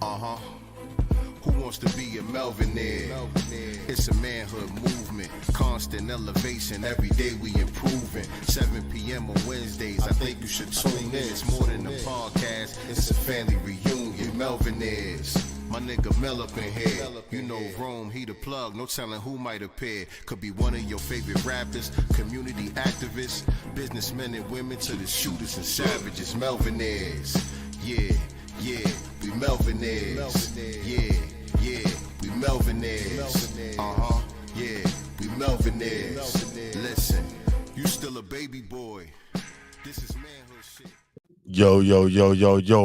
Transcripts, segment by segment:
Who wants to be a Melvinaire? It's a manhood movement, constant elevation. Every day we improving. 7 p.m. on Wednesdays, I think you should tune in. It's more than a podcast, it's a family reunion. Melvinaires. My nigga Mel up in here. You know Rome, he the plug, no telling who might appear. Could be one of your favorite rappers, community activists, businessmen and women to the shooters and savages. Melvinaires. Yeah, we Melvinaires. Yeah, we Melvinaires. Yeah, we Melvinaires. Listen, you still a baby boy. This is manhood shit. Yo,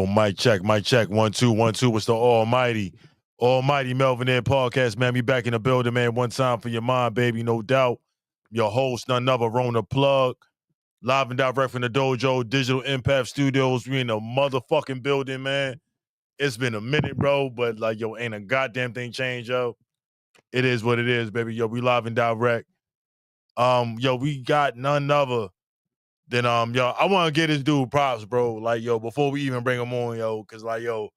mic check, 1 2 1 2. It's the almighty Melvinaire podcast, man. We back in the building, man. One time for your mind, baby, no doubt. Your host, none other, Rona Plug. Live and direct from the Dojo, Digital Impact Studios. We in the motherfucking building, man. It's been a minute, bro, but like, yo, ain't a goddamn thing changed, yo. It is what it is, baby. Yo, we live and direct. We got none other than I want to get this dude props, bro. Like, yo, before we even bring him on, yo, because like, yo,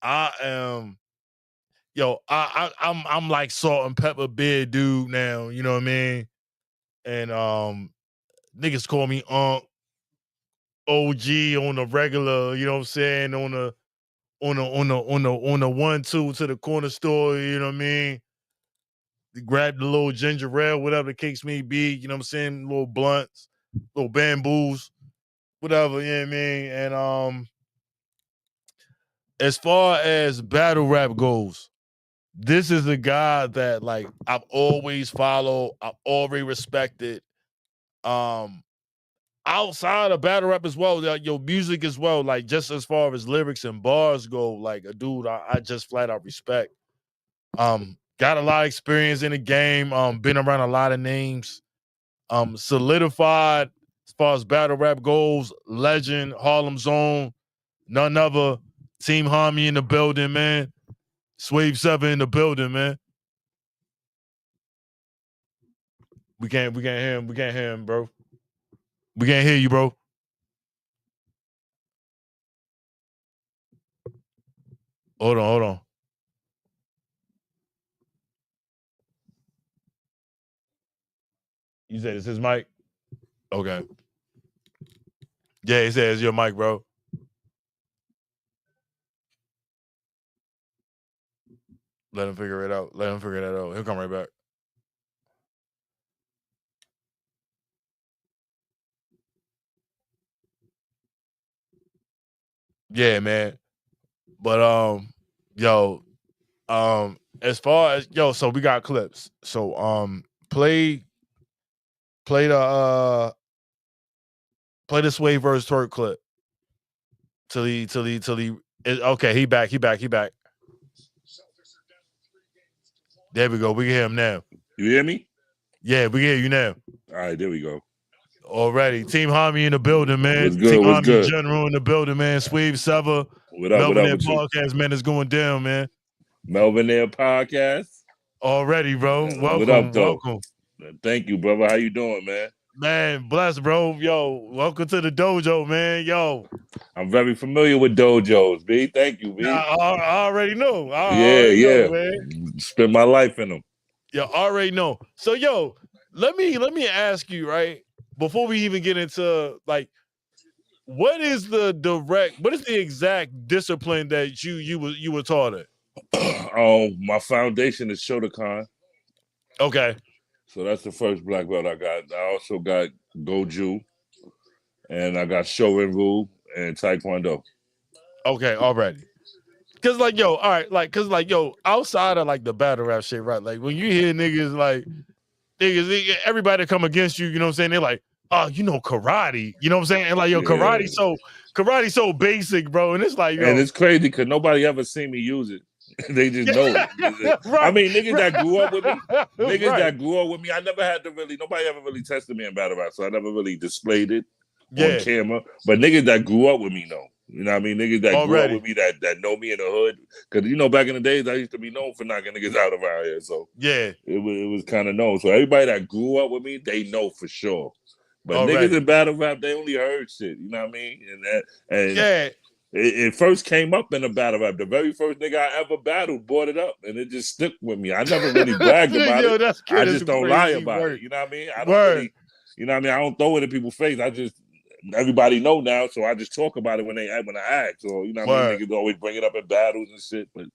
I'm like salt and pepper beard dude now. You know what I mean? And niggas call me OG on the regular. You know what I'm saying? On the 1-2 to the corner store. You know what I mean? Grab the little ginger ale, whatever the case may be. You know what I'm saying? Little blunts, little bamboos, whatever. You know what I mean? And as far as battle rap goes, this is a guy that like I've always followed, I've already respected. Outside of battle rap as well, like, your music as well, like just as far as lyrics and bars go, like a dude I just flat out respect. Got a lot of experience in the game, been around a lot of names, solidified as far as battle rap goes, legend, Harlem Zone, none other, Team Homie in the building, man. Swave Sevah in the building, man. We can't hear him, bro. We can't hear you, bro. Hold on. You said it's his mic? Okay. Yeah, he says your mic, bro. Let him figure it out. He'll come right back. Yeah, man. But as far as so we got clips. So play the Swave verse twerk clip. Till he okay, he back. There we go. We can hear him now. You hear me? Yeah, we can hear you now. All right, there we go. Already. Team Homie in the building, man. What's good? Team What's Homie good? General in the building, man. Swave Sevah. What up? Melvinaire podcast, man, is going down, man. Melvinaire podcast. Already, bro. Welcome. What up, though? Welcome. Thank you, brother. How you doing, man? Man, bless, bro. Yo, welcome to the dojo, man. Yo. I'm very familiar with dojos, B. Thank you, B. I already know. I know, man. Spend my life in them. Yeah, already know. So, yo, let me ask you, right? Before we even get into like, what is the exact discipline that you were taught in? My foundation is Shotokan. Okay. So that's the first black belt I got. I also got Goju, and I got Shorin-Ryu and Taekwondo. Okay, already. Cause like, yo, all right, like, cause like, yo, outside of like the battle rap shit, right? Like when you hear niggas, everybody come against you, you know what I'm saying? They're like, oh, you know, karate, you know what I'm saying? And like, yo, karate so basic, bro. And it's like, yo. And it's crazy because nobody ever seen me use it. They just know it. Right, I mean, niggas that grew up with me, I never had to nobody ever really tested me in battle rap, so I never really displayed it on camera. But niggas that grew up with me know. You know what I mean? Niggas that grew up with me that know me in the hood. Because, you know, back in the days, I used to be known for knocking niggas out around here. So yeah, it was kind of known. So everybody that grew up with me, they know for sure. But niggas in battle rap, they only heard shit. You know what I mean? It first came up in a battle rap. The very first nigga I ever battled brought it up, and it just stuck with me. I never really bragged about Yo, it. that's I crazy. just don't lie about Word. it. You know what I mean? I don't Word. really, you know what I mean? I don't throw it in people's face. Everybody know now, so I just talk about it when I ask. Or, you know what I mean? Niggas always bring it up in battles and shit, but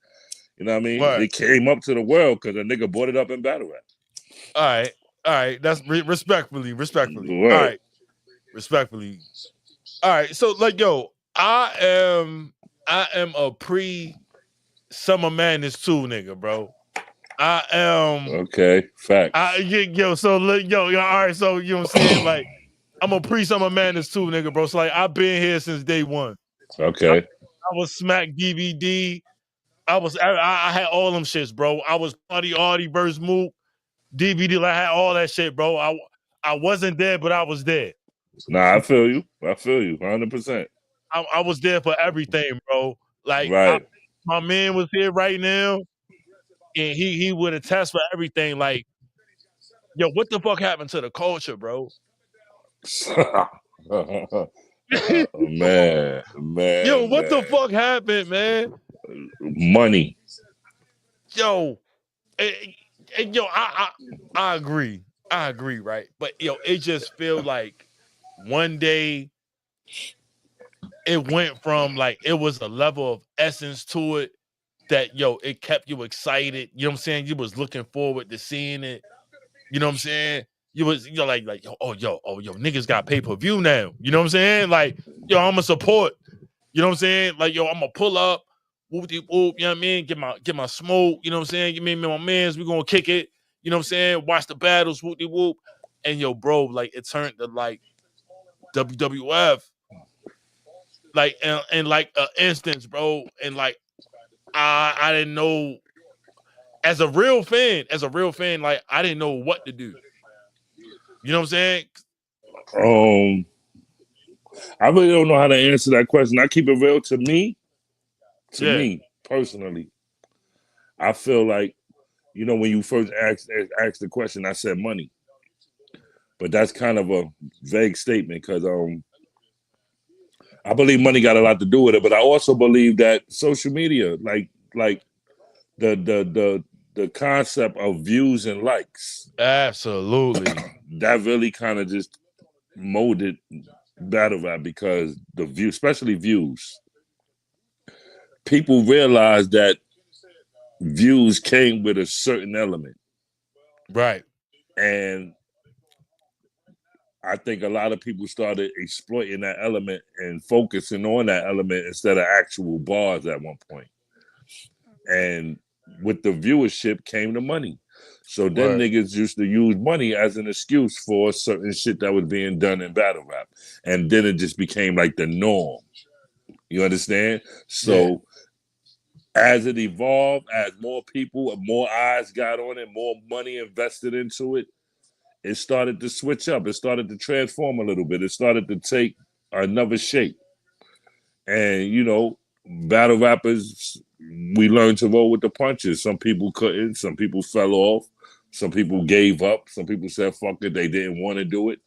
you know what I mean? Word. It came up to the world because a nigga brought it up in battle rap. All right. That's respectfully. Word. All right, respectfully. All right, so like, yo, I am a pre-Summer Madness 2 nigga, bro. I am okay. Facts. So all right, so you know what I'm saying? Like, I'm a pre-Summer Madness 2 nigga, bro. So like, I've been here since day one. Okay. I was Smack DVD. I had all them shits, bro. I was Party Artie versus Mook DVD. Like, I had all that shit, bro. I wasn't there, but I was there. Nah, I feel you. 100%. I was there for everything, bro. Like, right. My man was here right now, and he would attest for everything. Like, yo, what the fuck happened to the culture, bro? Man. Yo, what the fuck happened, man? Money. Yo, I agree. I agree, right? But yo, it just feels like one day it went from like it was a level of essence to it that it kept you excited. You know what I'm saying? You was looking forward to seeing it. You know what I'm saying? You was like niggas got pay-per-view now. You know what I'm saying? Like, I'm a support. You know what I'm saying? Like, I'm gonna pull up, whoop de whoop, you know what I mean? Get my smoke, you know what I'm saying? Give me my mans, we gonna kick it. You know what I'm saying? Watch the battles, whoop de whoop. And bro, like it turned to like WWF. Like and like an instance, bro. And like I didn't know as a real fan, like I didn't know what to do. You know what I'm saying? I really don't know how to answer that question. I keep it real to me. To me personally, I feel like when you first asked the question, I said money, but that's kind of a vague statement because I believe money got a lot to do with it, but I also believe that social media, like the concept of views and likes, absolutely, that really kind of just molded battle rap because the view, especially views, people realized that views came with a certain element, right? And I think a lot of people started exploiting that element and focusing on that element instead of actual bars at one point. And with the viewership came the money. So then niggas used to use money as an excuse for certain shit that was being done in battle rap. And then it just became like the norm. You understand? So as it evolved, as more people, more eyes got on it, more money invested into it, it started to switch up. It started to transform a little bit. It started to take another shape. And, battle rappers, we learned to roll with the punches. Some people couldn't. Some people fell off. Some people gave up. Some people said, fuck it, they didn't want to do it.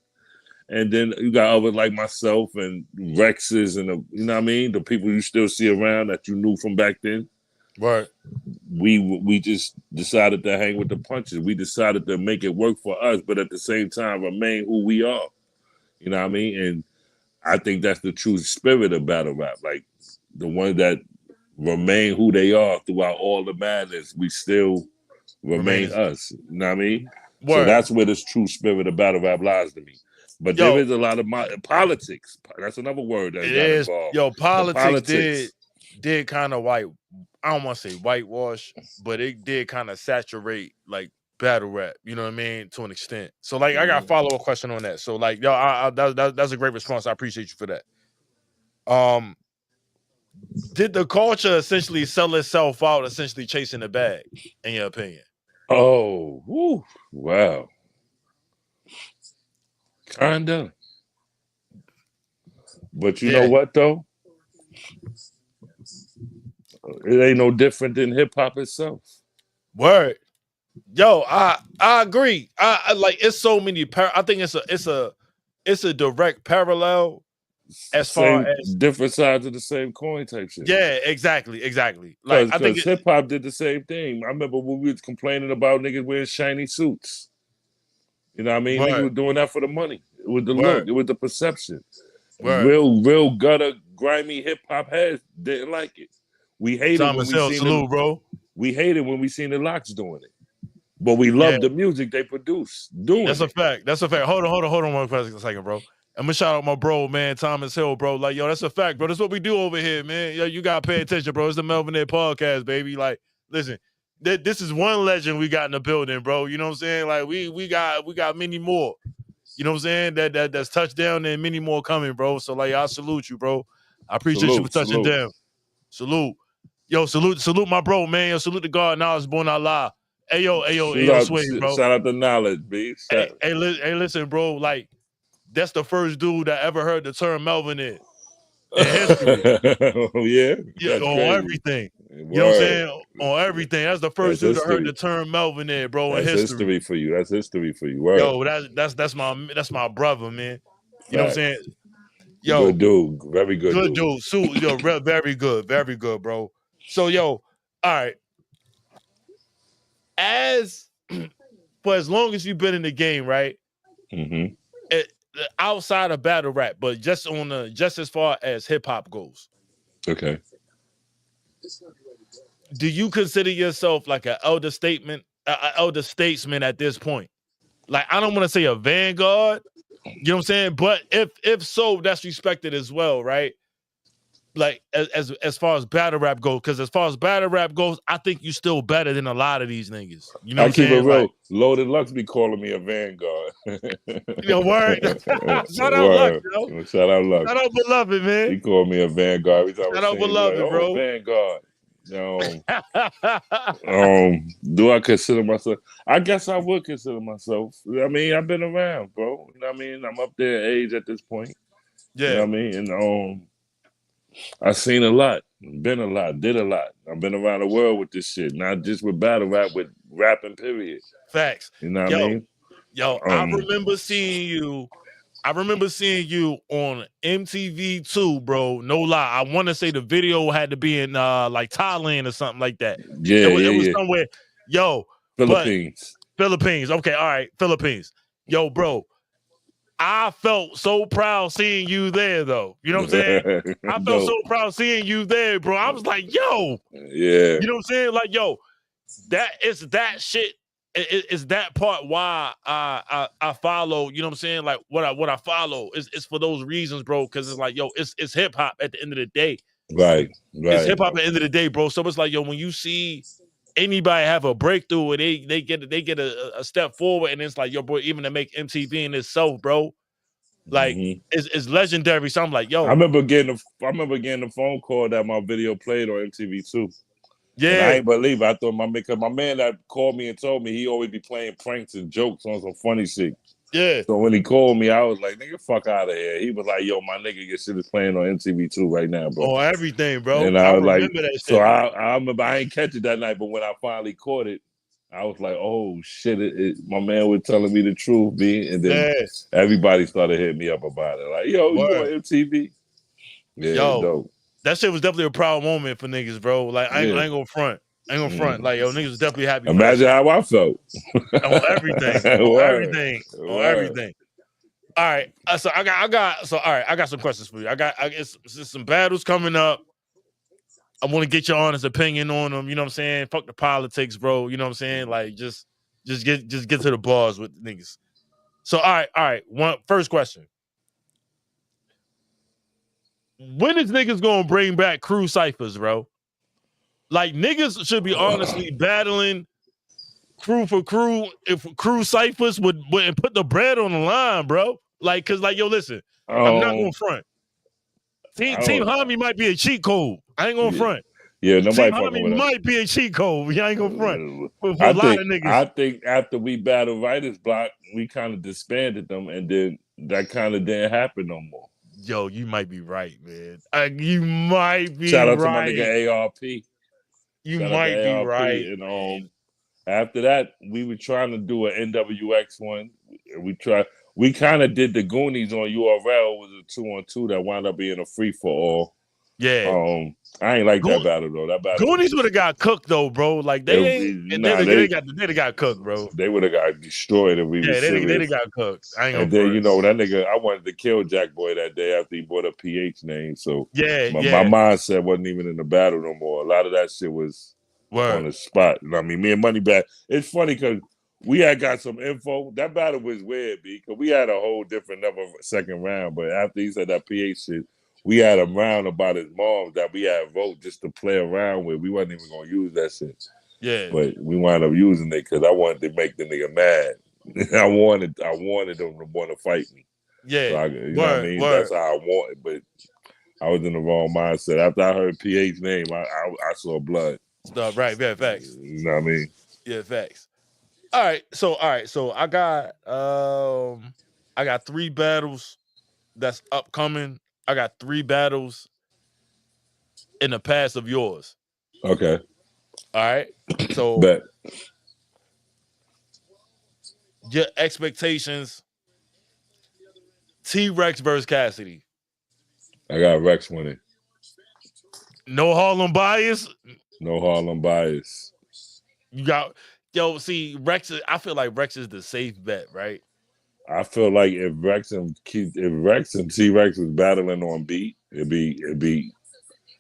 And then you got others like myself and Rexes and, you know what I mean? The people you still see around that you knew from back then. Right. We just decided to hang with the punches. We decided to make it work for us, but at the same time remain who we are. You know what I mean? And I think that's the true spirit of battle rap. Like the ones that remain who they are throughout all the madness, we still remain us. You know what I mean? So that's where this true spirit of battle rap lies to me. But there is a lot of politics. That's another word that got involved. Yo, politics did kind of I don't want to say whitewash, but it did kind of saturate like battle rap, you know what I mean, to an extent. So like, I got a follow-up question on that. So like, yo, that's a great response. I appreciate you for that. Did the culture essentially sell itself out, essentially chasing the bag, in your opinion? Oh, whew, wow. Kinda. But you know what though? It ain't no different than hip hop itself. Word. Yo, I agree. I like it's so many I think it's a direct parallel as far same as different sides of the same coin type shit. yeah, exactly. Like I think Because hip hop did the same thing. I remember when we was complaining about niggas wearing shiny suits. You know what I mean? Niggas word, was doing that for the money. It was the look. word, It was the perception. word. Real gutter, grimy hip hop heads didn't like it. We hated Simon when we Sales, seen salute, bro. we hated when we seen the Locks doing it. But we Yeah, loved the music they produced doing that's a it. fact. That's a fact. Hold on one second, bro. I'm gonna shout out my bro, man, Thomas Hill, bro. Like, yo, that's a fact, bro. That's what we do over here, man. Yo, you gotta pay attention, bro. It's the Melvin Air Podcast, baby. Like, listen, this is one legend we got in the building, bro. You know what I'm saying? Like, we got many more. You know what I'm saying? That's touchdown and many more coming, bro. So like, I salute you, bro. I appreciate you for touching down. Salute. Yo, salute my bro, man. Yo, salute the God Knowledge Born Allah. Hey yo, Swave, bro. Shout out to Knowledge, B. Hey, listen, bro. Like, that's the first dude that ever heard the term Melvin in history. Yeah, Yeah, that's on crazy. everything. Word. You know what I'm saying? On everything. That's the first dude that heard the term Melvin in, bro. That's in history for you. That's history for you. Word. Yo, that's my brother, man. You know what I'm saying? Yo, good dude, very good dude. Yo, very good, bro. So, yo, all right. For as long as you've been in the game, right? Mm-hmm. Outside of battle rap, but just as far as hip hop goes. Okay. Do you consider yourself like an elder statesman at this point? Like, I don't want to say a vanguard, you know what I'm saying? But if so, that's respected as well, right? Like, as far as battle rap goes, because as far as battle rap goes, I think you still better than a lot of these niggas. You know what I'm saying? It real. Like, Loaded Lux be calling me a vanguard. Yo, word. Shout out Lux, yo. Shout out Lux. Shout out Beloved, man. He called me a vanguard. Every time Shout out Beloved, like, bro. Vanguard. Do I consider myself? I guess I would consider myself. I mean, I've been around, bro. You know what I mean? I'm up there in age at this point. Yeah. You know what I mean? And I've seen a lot, been a lot, did a lot. I've been around the world with this shit, not just with battle rap, with rapping, period. Facts. You know what I mean? Yo, I remember seeing you on MTV2, bro. No lie. I want to say the video had to be in like Thailand or something like that. Yeah, it was somewhere. Yo, Philippines. Okay, all right, Philippines. Yo, bro. I felt so proud seeing you there, though. You know what I'm saying? I felt so proud seeing you there, bro. I was like, yo. Yeah. You know what I'm saying? Like, yo, that shit. Is that part why I follow, you know what I'm saying? Like, what I follow is for those reasons, bro. Because it's like, yo, it's hip hop at the end of the day. Right. It's hip hop at the end of the day, bro. So it's like, yo, when you see anybody have a breakthrough and they get a step forward, and it's like, yo, bro, even to make MTV in itself, bro, like it's legendary. So I'm like, yo, I remember getting a phone call that my video played on MTV2. Yeah, and I ain't believe it. I thought my man that called me and told me he always be playing pranks and jokes on some funny shit. Yeah. So when he called me, I was like, nigga, fuck out of here. He was like, yo, my nigga, your shit is playing on MTV2 right now, bro. Oh, everything, bro. And I was remember like, that shit. So I remember I ain't catch it that night, but when I finally caught it, I was like, oh shit, my man was telling me the truth, B. And then everybody started hitting me up about it. Like, yo, you on MTV? Yeah, dope. That shit was definitely a proud moment for niggas, bro. Like, I ain't gonna front. Like, yo, niggas was definitely happy. Imagine how I felt. On everything. On everything. All right. So I got some questions for you. I got some battles coming up. I want to get your honest opinion on them. You know what I'm saying? Fuck the politics, bro. You know what I'm saying? Like, just get to the bars with niggas. So all right. First question. When is niggas gonna bring back crew ciphers, bro? Like, niggas should be honestly battling crew for crew if crew ciphers would put the bread on the line, bro. Like, cause like, yo, listen, I'm not gonna front. Team Homie might be a cheat code. I ain't gonna front. Yeah, nobody Team Homie might be a cheat code. I ain't gonna front. For a lot of niggas. I think after we battled Writers Block, we kind of disbanded them, and then that kind of didn't happen no more. Yo, you might be right, man. You might be Shout out right. to my nigga ARP. You might be right. And after that, we were trying to do an NWX one. We kind of did the Goonies on URL. It was a 2-on-2 that wound up being a free for all. Yeah. I ain't like that battle though. That battle. Goonies would have got cooked though, bro. Like they got cooked, bro. They would have got destroyed if we were serious. They got cooked. I ain't and gonna then you know that nigga, I wanted to kill Jack Boy that day after he bought a PH name. So my mindset wasn't even in the battle no more. A lot of that shit was on the spot. I mean, me and Moneybag. It's funny because we had got some info. That battle was weird, because we had a whole different second round. But after he said that PH shit, we had a round about his mom that we had vote just to play around with. We wasn't even gonna use that shit. Yeah. But we wound up using it because I wanted to make the nigga mad. I wanted them to want to fight me. Yeah. So you know what I mean? That's how I wanted. But I was in the wrong mindset. After I heard PH name, I saw blood. Right, yeah, facts. You know what I mean? Yeah, facts. All right, so I got 3 battles that's upcoming. I got 3 battles in the past of yours. Okay. All right. So bet. Your expectations. T-Rex versus Cassidy. I got Rex winning. No Harlem bias. No Harlem bias. You got see Rex. I feel like Rex is the safe bet, right? I feel like if Rex and T-Rex was battling on beat, it'd be.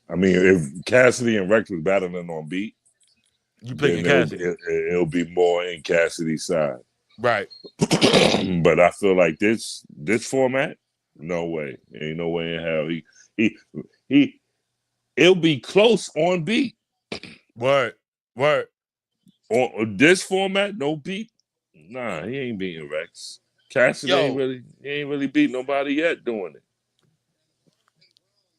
I mean, if Cassidy and Rex was battling on beat, you picking Cassidy. It'll be more in Cassidy's side, right? But I feel like this format, no way, ain't no way in hell. It'll be close on beat. Word. On this format, no beat. Nah, he ain't beating Rex. Cassidy ain't really beat nobody yet doing it.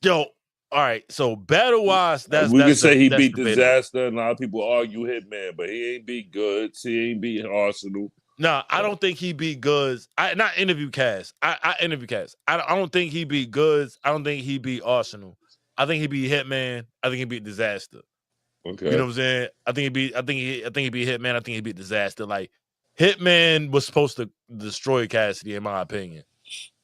Yo, all right. So battle wise, we can say he beat Disaster, and a lot of people argue Hitman, but he ain't beat Goods. He ain't beat Arsenal. No, I don't think he beat Goods. Not interview Cass. I interview Cass. I don't think he beat Goods. I don't think he beat Arsenal. I think he beat Hitman. I think he beat Disaster. Okay. You know what I'm saying? I think he beat Hitman. I think he beat Disaster. Like Hitman was supposed to destroy Cassidy, in my opinion.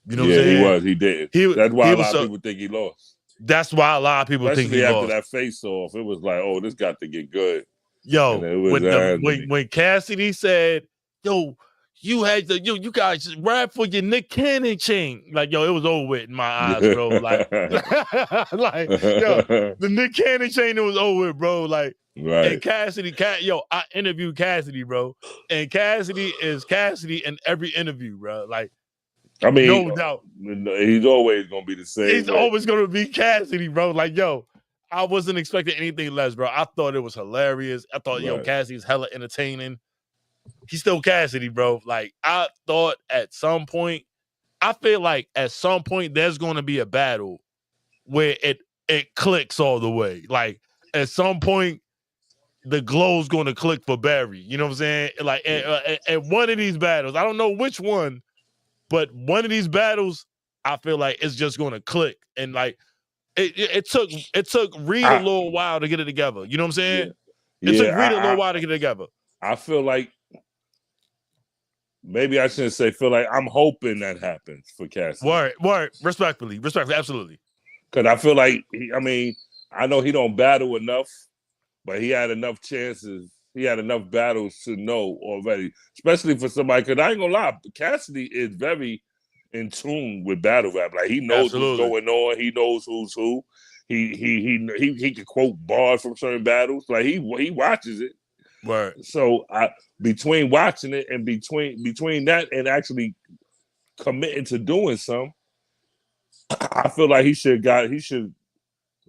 You know what I'm saying? He was. He did. That's why a lot of people think he lost. That's why a lot of people think he lost. Especially after that face-off, it was like, oh, this got to get good. Yo, when Cassidy said, yo, you guys rap for your Nick Cannon chain. Like, yo, it was over with in my eyes, bro. Like, the Nick Cannon chain, it was over with, bro. Like, right. And Cassidy, I interviewed Cassidy, bro. And Cassidy is Cassidy in every interview, bro. Like, I mean, no doubt. He's always going to be the same. He's always going to be Cassidy, bro. Like, yo, I wasn't expecting anything less, bro. I thought it was hilarious. I thought, yo, Cassidy's hella entertaining. He's still Cassidy, bro. Like, I thought at some point, I feel like at some point there's going to be a battle where it clicks all the way. Like, at some point, the glow's going to click for Barry. You know what I'm saying? Like, at one of these battles, I don't know which one, but one of these battles, I feel like it's just going to click. And, like, it took Reed a little while to get it together. You know what I'm saying? Yeah. It took Reed a little while to get it together. I feel like maybe I shouldn't say feel like. I'm hoping that happens for Cassidy. Word. Respectfully, absolutely. Because I feel like, I know he don't battle enough, but he had enough chances. He had enough battles to know already, especially for somebody. Because I ain't gonna lie, Cassidy is very in tune with battle rap. Like, he knows what's going on. He knows who's who. He can quote bars from certain battles. Like, he watches it. Word. So between watching it and between that and actually committing to doing some, I feel like he should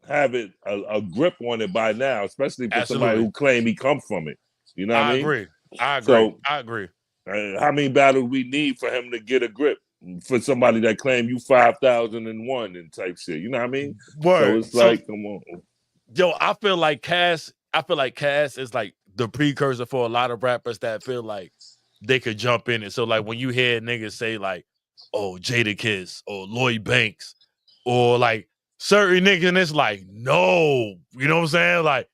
have it a grip on it by now, especially for somebody who claim he come from it. You know what I mean? I agree. So, I agree. How many battles we need for him to get a grip for somebody that claim you 5,001 and type shit? You know what I mean? Word. So it's come on. Yo, I feel like Cass is like the precursor for a lot of rappers that feel like they could jump in it. So, like, when you hear niggas say, like, oh, Jadakiss or Lloyd Banks or, like, certain niggas, and it's like, no. You know what I'm saying? Like,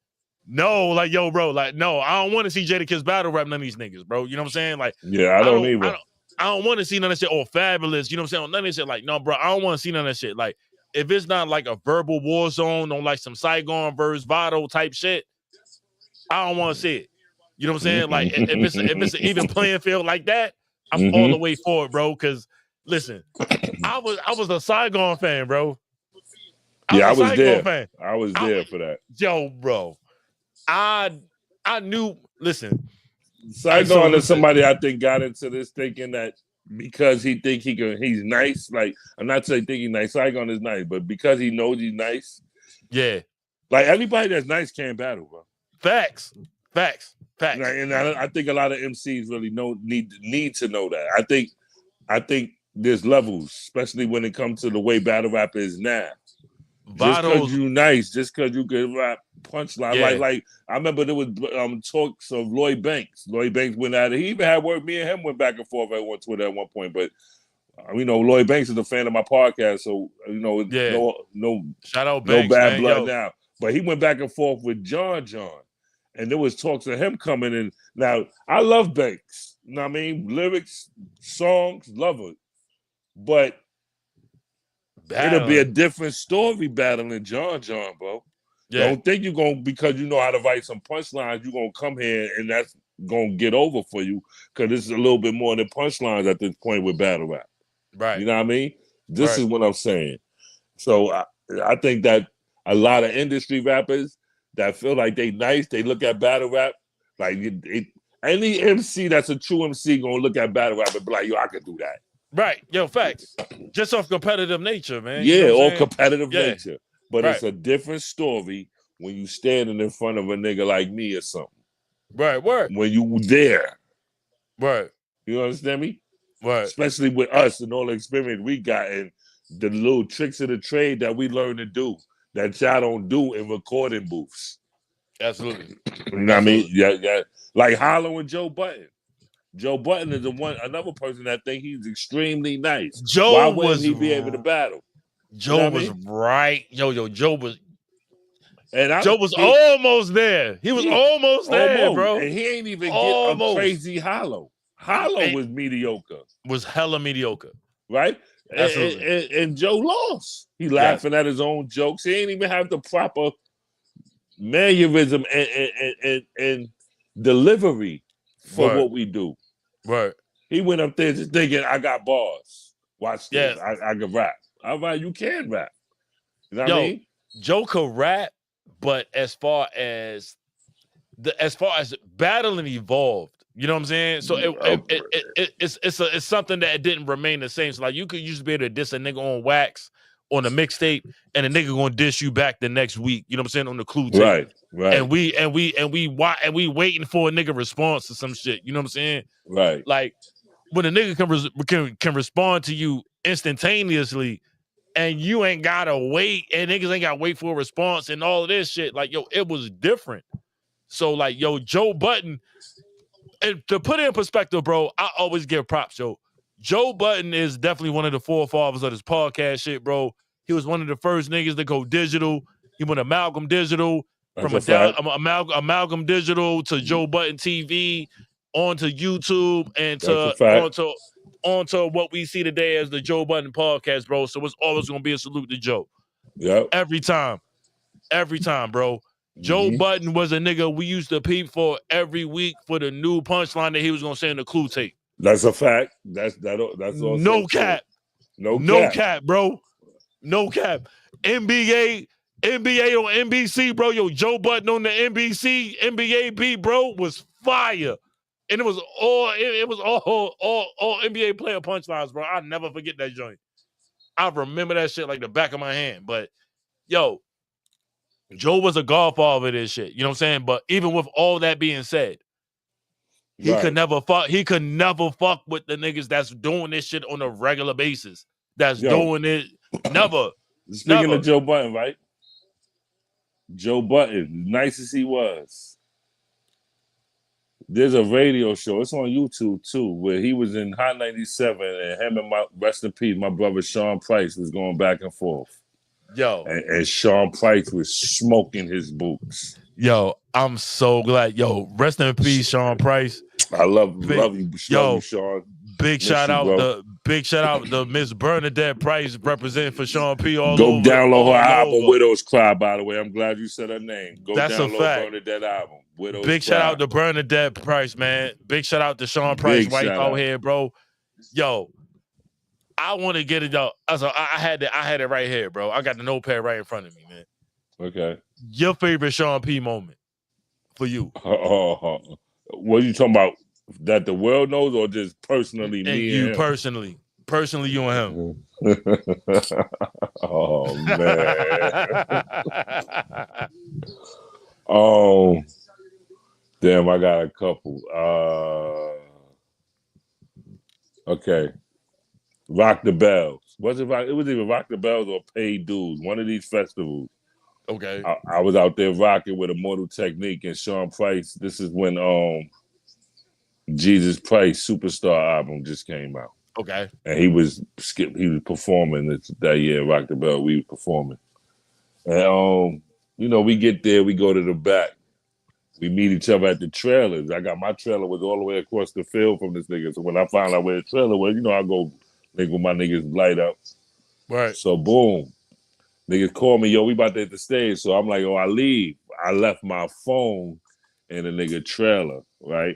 no. Like, yo, bro, like, no. I don't want to see Jadakiss battle rap none of these niggas, bro. You know what I'm saying? Like, yeah, I don't either. I don't want to see none of that shit. Or Fabulous, you know what I'm saying? None of that shit. Like, no, bro, I don't want to see none of that shit. Like, if it's not like a verbal war zone on like some Saigon versus Vado type shit, I don't want to see it. You know what I'm saying? Like, if it's an even playing field like that, I'm all the way for it, bro. Because listen, I was a Saigon fan, bro. I was there. I was there for that. Yo, bro, I knew. Listen, Saigon is somebody I think got into this thinking that because he think he's nice. Like, I'm not saying think he's nice. Saigon is nice, but because he knows he's nice. Yeah. Like everybody that's nice can't battle, bro. Facts. And I think a lot of MCs really need to know that. I think there's levels, especially when it comes to the way battle rap is now. Just because you nice, just because you can rap punchline. Yeah. Like I remember there was talks of Lloyd Banks. Lloyd Banks went at it. He even had work. Me and him went back and forth on Twitter at one point. But Lloyd Banks is a fan of my podcast, so no shout out Banks, no bad man, blood now. But he went back and forth with John, and there was talks of him coming in. Now I love Banks. You know what I mean? Lyrics, songs, love it, but. It'll be a different story battling John, bro. Yeah. Don't think you're going to, because you know how to write some punchlines, you're going to come here and that's going to get over for you because this is a little bit more than punchlines at this point with battle rap. Right. You know what I mean? This is what I'm saying. So I think that a lot of industry rappers that feel like they nice, they look at battle rap, like any MC that's a true MC going to look at battle rap and be like, yo, I could do that. Right. Yo, facts. Just off competitive nature, man. Yeah, all competitive nature. But it's a different story when you standing in front of a nigga like me or something. Right, word. When you there. Right. You understand me? Right. Especially with us and all the experience we got and the little tricks of the trade that we learn to do that y'all don't do in recording booths. Absolutely. You know what I mean? Yeah. Like Hollow and Joe Budden. Joe Budden is another person that think he's extremely nice. Why wouldn't he be able to battle? Joe was right. Joe was. Joe was almost there. He was almost there, bro. And he ain't even get a crazy Hollow. Hollow was mediocre. Was hella mediocre. Right? Absolutely. And Joe lost. He laughing at his own jokes. He ain't even have the proper mannerism and delivery for what we do. Right. He went up there just thinking, I got bars. Watch this. I can rap. All right, you can rap. You know what I mean? Joe could rap, but as far as battling evolved, you know what I'm saying? So it's something that didn't remain the same. So like you could used to be able to diss a nigga on wax on a mixtape, and a nigga gonna diss you back the next week. You know what I'm saying, on the Clue tape. Right. And we waiting for a nigga response to some shit. You know what I'm saying? Right. Like when a nigga can respond to you instantaneously, and you ain't gotta wait, and niggas ain't gotta wait for a response and all of this shit. Like it was different. So like Joe Budden, and to put it in perspective, bro, I always give props, Joe Budden is definitely one of the forefathers of this podcast shit, bro. He was one of the first niggas to go digital. He went Amalgam Digital. From Amalgam Digital to Joe Budden TV, onto YouTube, and onto what we see today as the Joe Budden podcast, bro. So it's always gonna be a salute to Joe. Yeah. Every time, bro. Joe Budden was a nigga we used to peep for every week for the new punchline that he was gonna say in the Clue tape. That's a fact. That's also no cap. No cap, bro. No cap. NBA on NBC, bro. Joe Budden on the NBC NBA beat, bro, was fire. And it was all NBA player punchlines, bro. I'll never forget that joint. I remember that shit like the back of my hand. But Joe was a godfather of this shit. You know what I'm saying? But even with all that being said, he could never fuck with the niggas that's doing this shit on a regular basis. Doing it. Never. Speaking of Joe Budden, right? Joe Budden, nice as he was. There's a radio show, it's on YouTube too, where he was in Hot 97 and him and my, rest in peace, my brother Sean Price was going back and forth. And Sean Price was smoking his boots. I'm so glad. Rest in peace, Sean Price. I love you, Sean. Big Miss shout you, out bro. to Miss Bernadette Price representing for Sean P all Go over. download her all album, over. Widow's Cry, by the way. I'm glad you said her name. Go That's a download fact. Bernadette album, Widow's Big Cry. shout out to Bernadette Price, man. Big shout out to Sean Price, Big wife shout out out. here, bro. Yo, I want to get it out. So I had it right here, bro. I got the notepad right in front of me, man. Okay. Your favorite Sean P moment for you? What are you talking about? That the world knows, or just personally And me you and him? personally, you and him. Oh man. Oh, damn! I got a couple. Okay. Rock the Bells. It was either Rock the Bells or Paid Dues. One of these festivals. Okay. I was out there rocking with Immortal Technique and Sean Price. This is when Jesus Price Superstar album just came out. Okay. And he was performing that year, Rock the Bell, we were performing. And we get there, we go to the back. We meet each other at the trailers. I got my trailer was all the way across the field from this nigga. So when I found out where the trailer was, I go link with my niggas light up. Right. So boom. Niggas call me, yo, we about to hit the stage. So I'm like, I leave. I left my phone in a nigga trailer, right?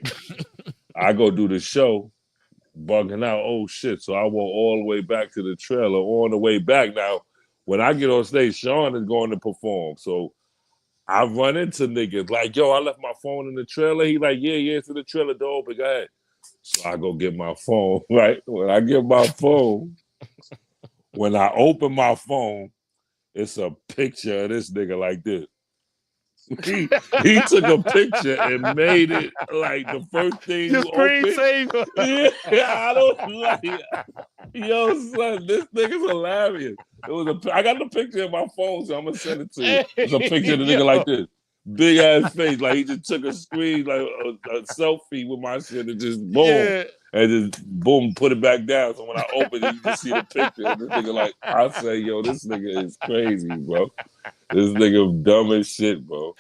I go do the show, bugging out, oh shit. So I walk all the way back to the trailer. On the way back now, when I get on stage, Sean is going to perform. So I run into niggas like, yo, I left my phone in the trailer. He like, yeah, it's in the trailer door, but go ahead. So I go get my phone, right? When I get my phone, when I open my phone, it's a picture of this nigga like this. He took a picture and made it like the first thing you open. Saver. Yeah, I don't like it. Yo, son, this nigga's hilarious. I got the picture in my phone, so I'm gonna send it to you. It's a picture of the nigga like this. Big ass face, like he just took a screen, like a selfie with my shit and just boom. And just boom, put it back down. So when I open it, you just see the picture. And this nigga like, I say, yo, this nigga is crazy, bro. This nigga dumb as shit, bro.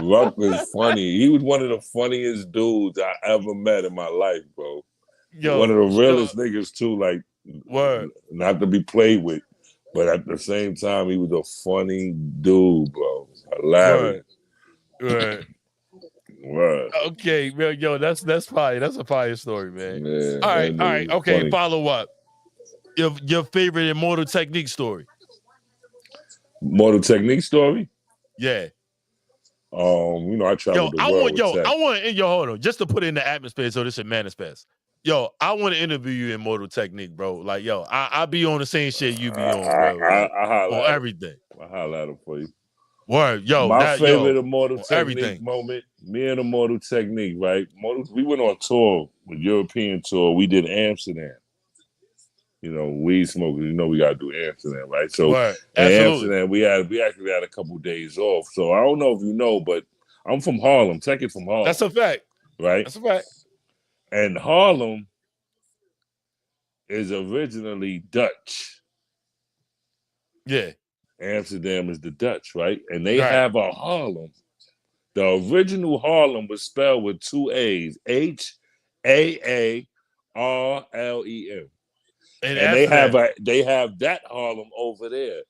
Ruck was funny. He was one of the funniest dudes I ever met in my life, bro. One of the realest niggas too, like, not to be played with. But at the same time, he was a funny dude, bro. Hilarious. Right. Word. Okay, man, yo, that's fire. That's a fire story, man. Yeah, all right. Okay, funny. follow up. Your favorite Immortal Technique story? Immortal Technique story? Yeah. I traveled the world with Tech. I want hold on, just to put it in the atmosphere so this should manifest. Yo, I want to interview you in Immortal Technique, bro. Like, yo, I be on the same shit you be on, bro. On everything. I highlight them for you. Word, yo. My favorite Immortal Technique everything. moment, me and Immortal Technique, right? We went on tour, a European tour. We did Amsterdam. Weed smokers, we got to do Amsterdam, right? So in Amsterdam, we actually had a couple of days off. So I don't know if you know, but I'm from Harlem. Tech is from Harlem. That's a fact. Right? That's a fact. And Harlem is originally Dutch. Yeah. Amsterdam is the Dutch, right? And they have a Harlem. The original Harlem was spelled with two A's, Haarlem. And they have that Harlem over there.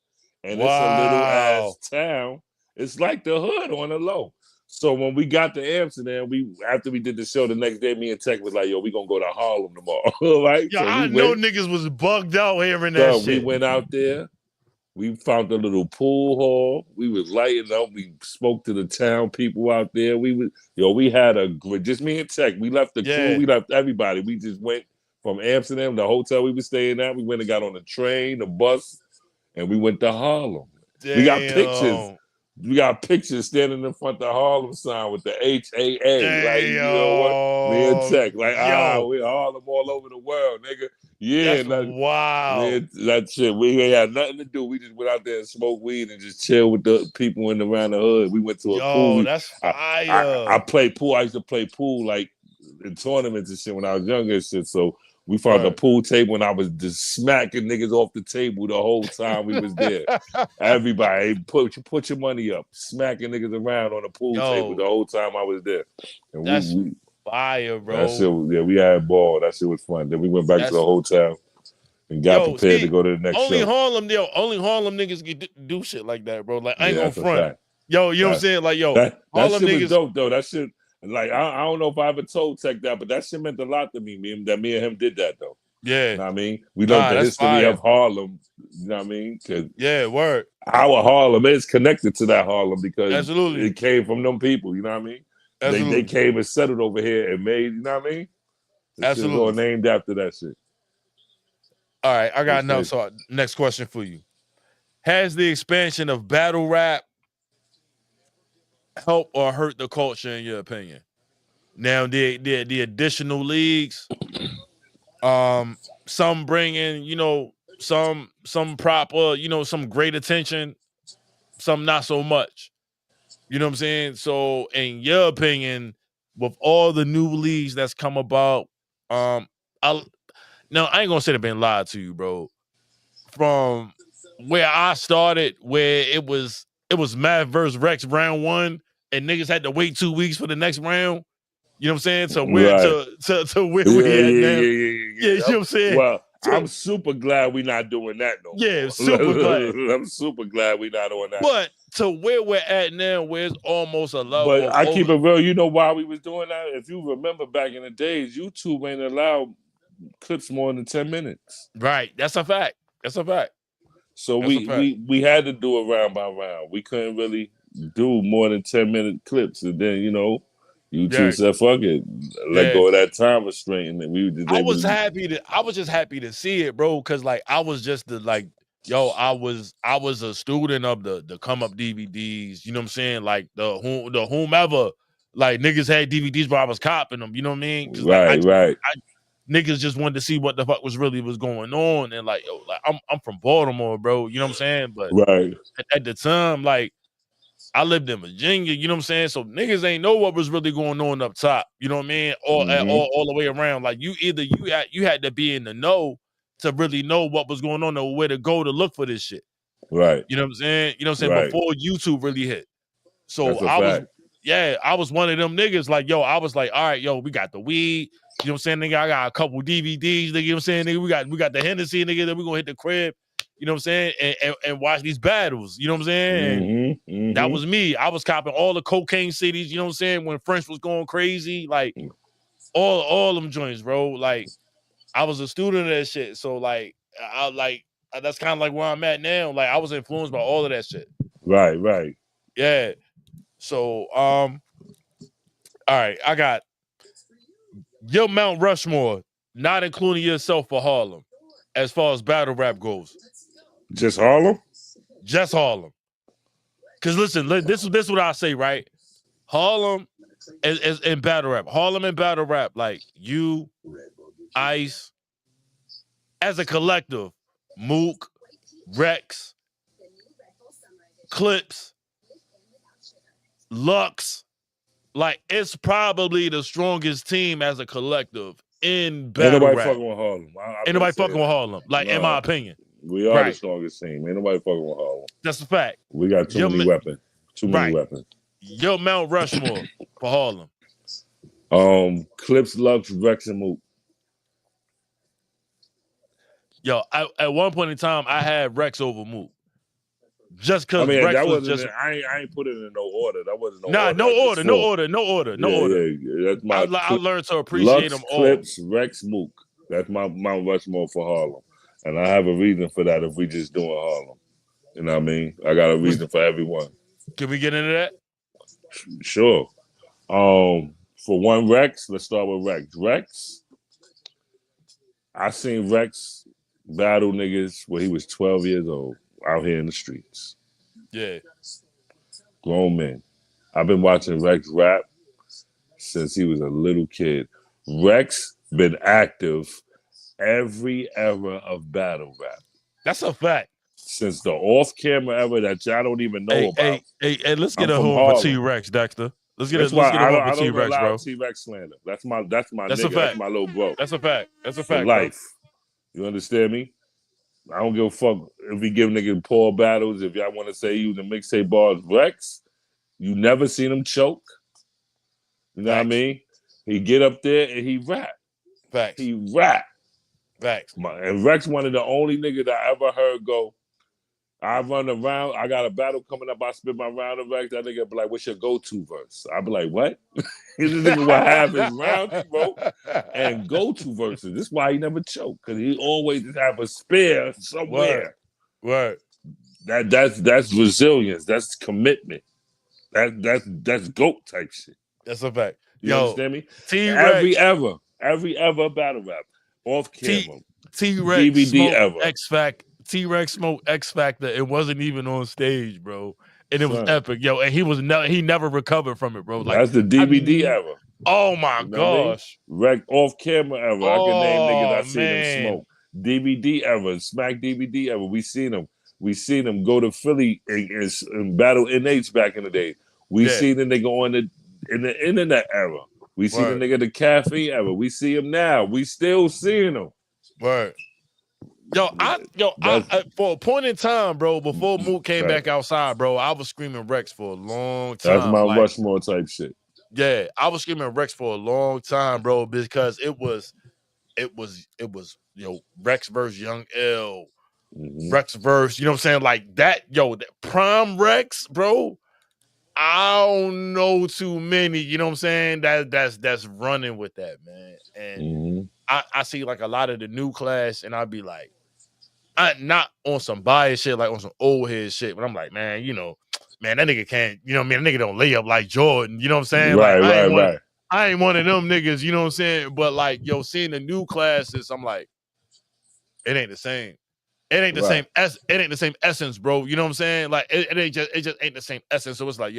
And it's a little ass town. It's like the hood on the low. So when we got to Amsterdam, after we did the show the next day, me and Tech was like, yo, we gonna go to Harlem tomorrow. Right? Yo, so I know niggas was bugged out hearing that shit. We went out there. We found a little pool hall. We was lighting up. We spoke to the town people out there. We had just me and Tech. We left the crew. We left everybody. We just went from Amsterdam, the hotel we were staying at. We went and got on the train, the bus, and we went to Harlem. Damn. We got pictures. We got pictures standing in front of the Harlem sign with the HAA. Like, you know what? Me and Tech. Like, we're Harlem all over the world, nigga. Yeah. Wow. Man, that shit. We ain't had nothing to do. We just went out there and smoked weed and just chill with the people around the hood. We went to a pool. That's fire. I played pool. I used to play pool like in tournaments and shit when I was younger and shit. So we found a pool table and I was just smacking niggas off the table the whole time we was there. Everybody, put your money up. Smacking niggas around on the pool table the whole time I was there. And fire, That bro. shit was, yeah, we had ball. That shit was fun. Then we went back to the hotel and got prepared to go to the next only show. Only Harlem niggas can do shit like that, bro. Like, I ain't gonna That's a front. fact. Yo, you know what I'm saying? Like, yo, that Harlem shit niggas was dope, though. That shit, like, I don't know if I ever told Tech that, but that shit meant a lot to me, that me and him did that, though. Yeah. You know what I mean? We learned the that's history fire. of Harlem. You know what I mean? Yeah, word. Our Harlem is connected to that Harlem because Absolutely. it came from them people. You know what I mean? Absolutely. They came and settled over here and made. You know what I mean? This shit is all named after that shit. All right, I got enough. So, next question for you: has the expansion of battle rap help or hurt the culture, in your opinion? Now, the additional leagues, some bring in, you know, some proper, you know, some great attention, some not so much. You know what I'm saying? So, in your opinion, with all the new leagues that's come about, I ain't gonna say they've been lied to you, bro. From where I started, where it was Matt versus Rex round 1, and niggas had to wait 2 weeks for the next round. You know what I'm saying? So where to where we at now? Yeah, you know what I'm saying? Well, I'm super glad we're not doing that no more. Yeah, super glad. I'm super glad we're not doing that. But to where we're at now, where it's almost a level. But I keep it real. You know why we was doing that? If you remember back in the days, YouTube ain't allowed clips more than 10 minutes. Right. That's a fact. That's a fact. So we had to do it round by round. We couldn't really do more than 10-minute clips, and then YouTube said, "Fuck it, let go of that time restraint." And we just I was just happy to see it, bro, because like I was just I was a student of the come up DVDs. You know what I'm saying? Like the whomever, like niggas had DVDs, but I was copping them. You know what I mean? Right. Niggas just wanted to see what the fuck was going on, and like, I'm from Baltimore, bro. You know what I'm saying? But at the time, like, I lived in Virginia. You know what I'm saying? So niggas ain't know what was really going on up top. You know what I mean? All the way around. Like, you had to be in the know to really know what was going on or where to go to look for this shit. Right. You know what I'm saying? You know what I'm saying? Right. Before YouTube really hit. So I was one of them niggas. Like, yo, I was like, all right, yo, we got the weed. You know what I'm saying, nigga? I got a couple DVDs, nigga. You know what I'm saying, nigga? We got the Hennessy, nigga. Then we gonna hit the crib. You know what I'm saying? And watch these battles. You know what I'm saying? And that was me. I was copping all the cocaine cities. You know what I'm saying? When French was going crazy, like all them joints, bro. Like, I was a student of that shit. So like, that's kind of like where I'm at now. Like, I was influenced by all of that shit. Right. Yeah. So all right, I got your Mount Rushmore, not including yourself, for Harlem, as far as battle rap goes. Just Harlem? Just Harlem. Because listen, this is what I say, right? Harlem is in battle rap. Harlem and battle rap, like you, Ice, as a collective, Mook, Rex, Clips, Lux, like, it's probably the strongest team as a collective in battle rap. Ain't nobody fucking with Harlem. Ain't nobody fucking with Harlem, like, in my opinion. We are the strongest team. Ain't nobody fucking with Harlem. That's a fact. We got too many weapons. Too many weapons. Yo, Mount Rushmore for Harlem. Clips, Lux, Rex, and Mook. Yo, at one point in time, I had Rex over Mook. Just because Rex that was wasn't just... I ain't put it in no order. That wasn't no order. Yeah, that's my... I learned to appreciate them all. Clips, Rex, Mook. That's my Mount Rushmore for Harlem. And I have a reason for that if we just doing Harlem. You know what I mean? I got a reason for everyone. Can we get into that? Sure. For one, Rex, let's start with Rex. Rex, I seen Rex battle niggas when he was 12 years old out here in the streets. Yeah. Grown men. I've been watching Rex rap since he was a little kid. Rex been active every era of battle rap. That's a fact. Since the off-camera era that y'all don't even know about. Hey, let's get a home for T-Rex, Dexter. Let's get a home for T-Rex, bro. T-Rex slander. That's my nigga. A fact. That's my little bro. That's a fact. That's a fact. For life. Bro. You understand me? I don't give a fuck if we give niggas poor battles. If y'all want to say he was a mixtape bars, Rex, you never seen him choke. You know what I mean? He get up there and he rap. Facts. He rap. Facts. And Rex one of the only niggas I ever heard go, I run around, I got a battle coming up, I spit my round of Rex, that nigga be like, what's your go-to verse? I be like, what? This nigga will have his round he wrote and go-to verses. This is why he never choked, because he always have a spare somewhere. Word. That's resilience. That's commitment. That's GOAT type shit. That's a fact. You understand me? T-Rex. Every ever battle rap off camera. T-Rex DVD ever. T-Rex smoked X Factor. It wasn't even on stage, bro. And it was Son. epic, yo. And he never recovered from it, bro. Like, that's the DVD ever. Oh my gosh. Wreck off camera ever. I can name niggas I seen them smoke. DVD ever. Smack DVD ever. We seen them go to Philly and battle NH back in the day. We seen the nigga in the internet era. We see the nigga the cafe era. We see him now. We still seeing him. Word. I for a point in time, bro, before Mook came back outside, bro, I was screaming Rex for a long time. That's my Rushmore type shit. Yeah, I was screaming Rex for a long time, bro, because it was Rex versus Young L, Rex versus, you know what I'm saying, like that, that prime Rex, bro. I don't know too many, you know what I'm saying, that's running with that, man. And I see like a lot of the new class, and I'd be like, not on some bias shit, like on some old head shit, but I'm like, man, man, that nigga can't, that nigga don't lay up like Jordan, you know what I'm saying? Right. I ain't one of them niggas, you know what I'm saying? But like, seeing the new classes, I'm like, it ain't the same. It ain't the same. It ain't the same essence, bro. You know what I'm saying? Like, it just ain't the same essence. So it's like,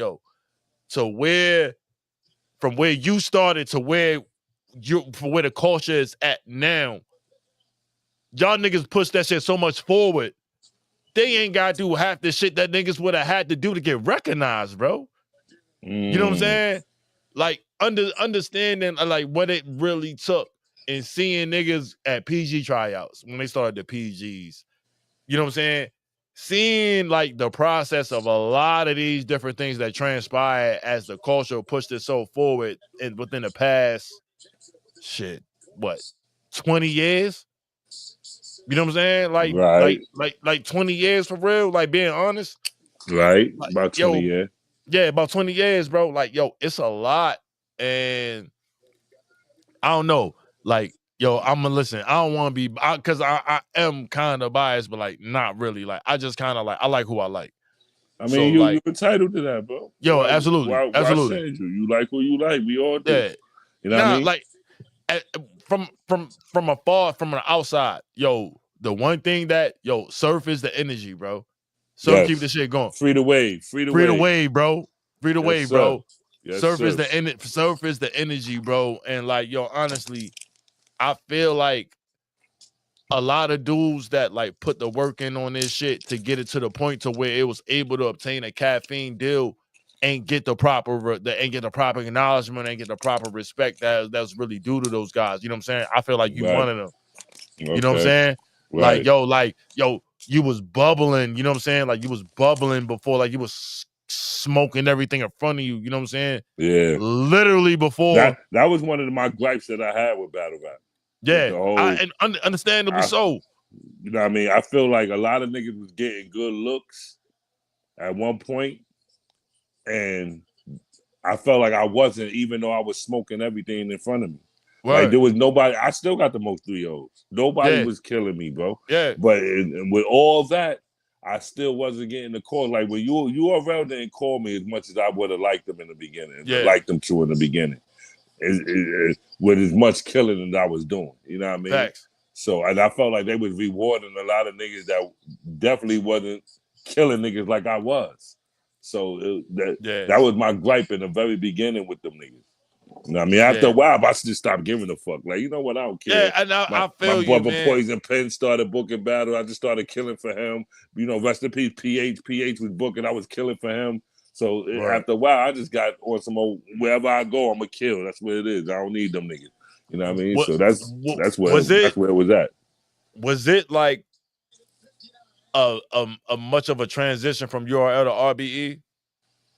from where you started to where the culture is at now, y'all niggas push that shit so much forward. They ain't got to do half the shit that niggas would have had to do to get recognized, bro. You know what I'm saying? Like, understanding like what it really took and seeing niggas at PG tryouts when they started the PGs. You know what I'm saying? Seeing like the process of a lot of these different things that transpired as the culture pushed it so forward and within the past 20 years? You know what I'm saying? Like 20 years for real, like being honest. Right. Like, about 20 years. Yeah, about 20 years, bro. Like, it's a lot. And I don't know. Like, I'm gonna listen. I don't want to be, because I am kind of biased, but like not really. Like, I just kind of like, I like who I like. I mean, you're entitled to that, bro. Absolutely. Absolutely. Why you like who you like? We all do. Yeah. You know what I mean? Like, from afar, from the outside, the one thing that, Surf is the energy, bro. Surf keep the shit going. Free the wave, bro. Free the wave, bro. Yes, Surf is the energy, bro. And like, honestly, I feel like a lot of dudes that like put the work in on this shit to get it to the point to where it was able to obtain a caffeine deal and get the proper acknowledgement and get the proper respect that's really due to those guys. You know what I'm saying? I feel like you one of them. Okay. You know what I'm saying? Right. Like, you was bubbling, you know what I'm saying? Like, you was bubbling before, like you was smoking everything in front of you, you know what I'm saying? Yeah. Literally before. That was one of my gripes that I had with battle rap. Yeah. Understandably so. You know what I mean? I feel like a lot of niggas was getting good looks at one point, and I felt like I wasn't, even though I was smoking everything in front of me. Right. Like, there was nobody. I still got the most 3-0s. Nobody was killing me, bro. Yeah. But with all that, I still wasn't getting the call. Like, when URL didn't call me as much as I would have liked them in the beginning. Liked them to in the beginning. With as much killing as I was doing. You know what I mean? Facts. So, and I felt like they was rewarding a lot of niggas that definitely wasn't killing niggas like I was. So that was my gripe in the very beginning with them niggas. You know what I mean? After a while, I just stopped giving a fuck. Like, you know what? I don't care. Yeah, and I feel my you, brother man. Poison Pen started booking battle. I just started killing for him. You know, rest in peace, PH. PH was booking. I was killing for him. So after a while, I just got on some old, wherever I go, I'm going to kill. That's what it is. I don't need them niggas. You know what I mean? So that's where it was at. Was it like a much of a transition from URL to RBE?